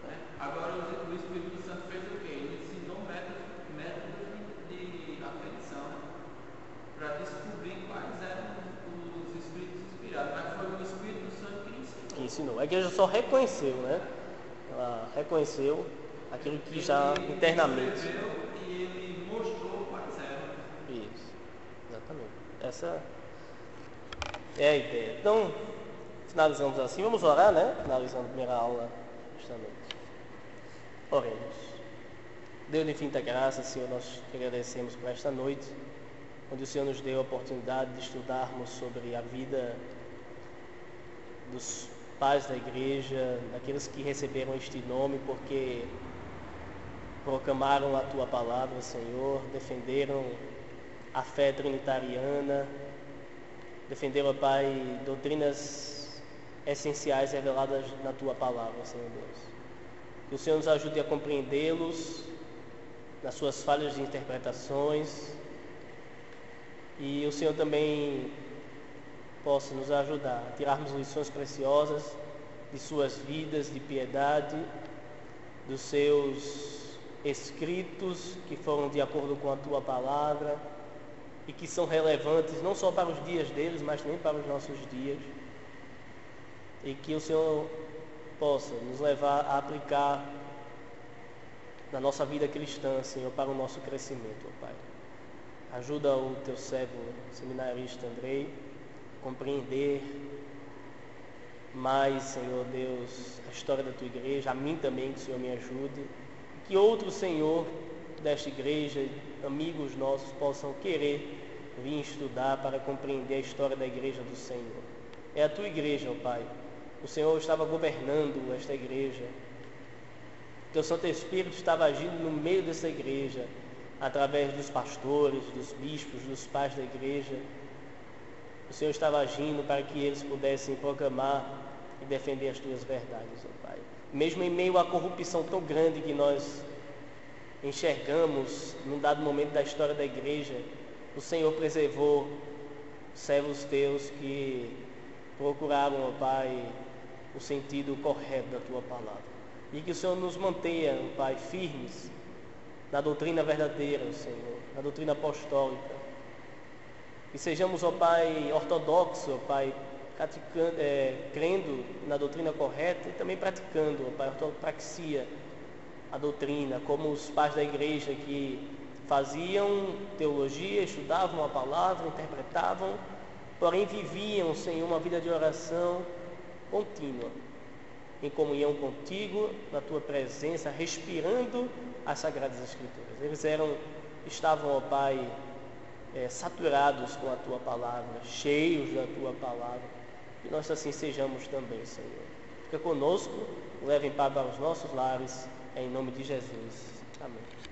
Né? Agora o Espírito Santo fez o quê? Ele ensinou métodos de aferição para descobrir quais eram os espíritos inspirados. Mas foi o Espírito Santo que ensinou. A igreja só reconheceu, né? Ela reconheceu aquilo que já internamente. E ele mostrou quais eram. Isso, exatamente. Essa é a ideia. Então, finalizamos assim. Vamos orar, né? Finalizando a primeira aula justamente. Oremos. Deus de infinita graça, Senhor, nós te agradecemos por esta noite, onde o Senhor nos deu a oportunidade de estudarmos sobre a vida dos pais da igreja, daqueles que receberam este nome porque proclamaram a Tua palavra, Senhor, defenderam a fé trinitariana, defenderam, Pai, doutrinas essenciais reveladas na Tua palavra, Senhor Deus. Que o Senhor nos ajude a compreendê-los nas suas falhas de interpretações e o Senhor também possa nos ajudar a tirarmos lições preciosas de suas vidas de piedade, dos seus escritos que foram de acordo com a Tua palavra e que são relevantes não só para os dias deles, mas também para os nossos dias. E que o Senhor possa nos levar a aplicar na nossa vida cristã, Senhor, para o nosso crescimento, ó Pai. Ajuda o Teu servo seminarista Andrei a compreender mais, Senhor Deus, a história da Tua igreja, a mim também, que o Senhor me ajude. Que outro Senhor desta igreja, amigos nossos, possam querer vir estudar para compreender a história da igreja do Senhor. É a Tua igreja, ó Pai. O Senhor estava governando esta igreja. O Teu Santo Espírito estava agindo no meio dessa igreja, através dos pastores, dos bispos, dos pais da igreja. O Senhor estava agindo para que eles pudessem proclamar e defender as Tuas verdades, ó Pai. Mesmo em meio à corrupção tão grande que nós enxergamos num dado momento da história da igreja, o Senhor preservou servos Teus que procuraram, ó Pai, o sentido correto da Tua palavra. E que o Senhor nos mantenha, ó Pai, firmes na doutrina verdadeira, Senhor, na doutrina apostólica. Que sejamos, ó Pai, ortodoxos, ó Pai, crendo na doutrina correta e também praticando, ó Pai, ortopraxia, a doutrina, como os pais da igreja que faziam teologia, estudavam a palavra, interpretavam, porém viviam, Senhor, uma vida de oração contínua, em comunhão contigo, na tua presença, respirando as Sagradas Escrituras. Eles estavam, ó Pai, saturados com a tua palavra, cheios da tua palavra. Que nós assim sejamos também, Senhor. Fica conosco, leva em paz para os nossos lares, em nome de Jesus. Amém.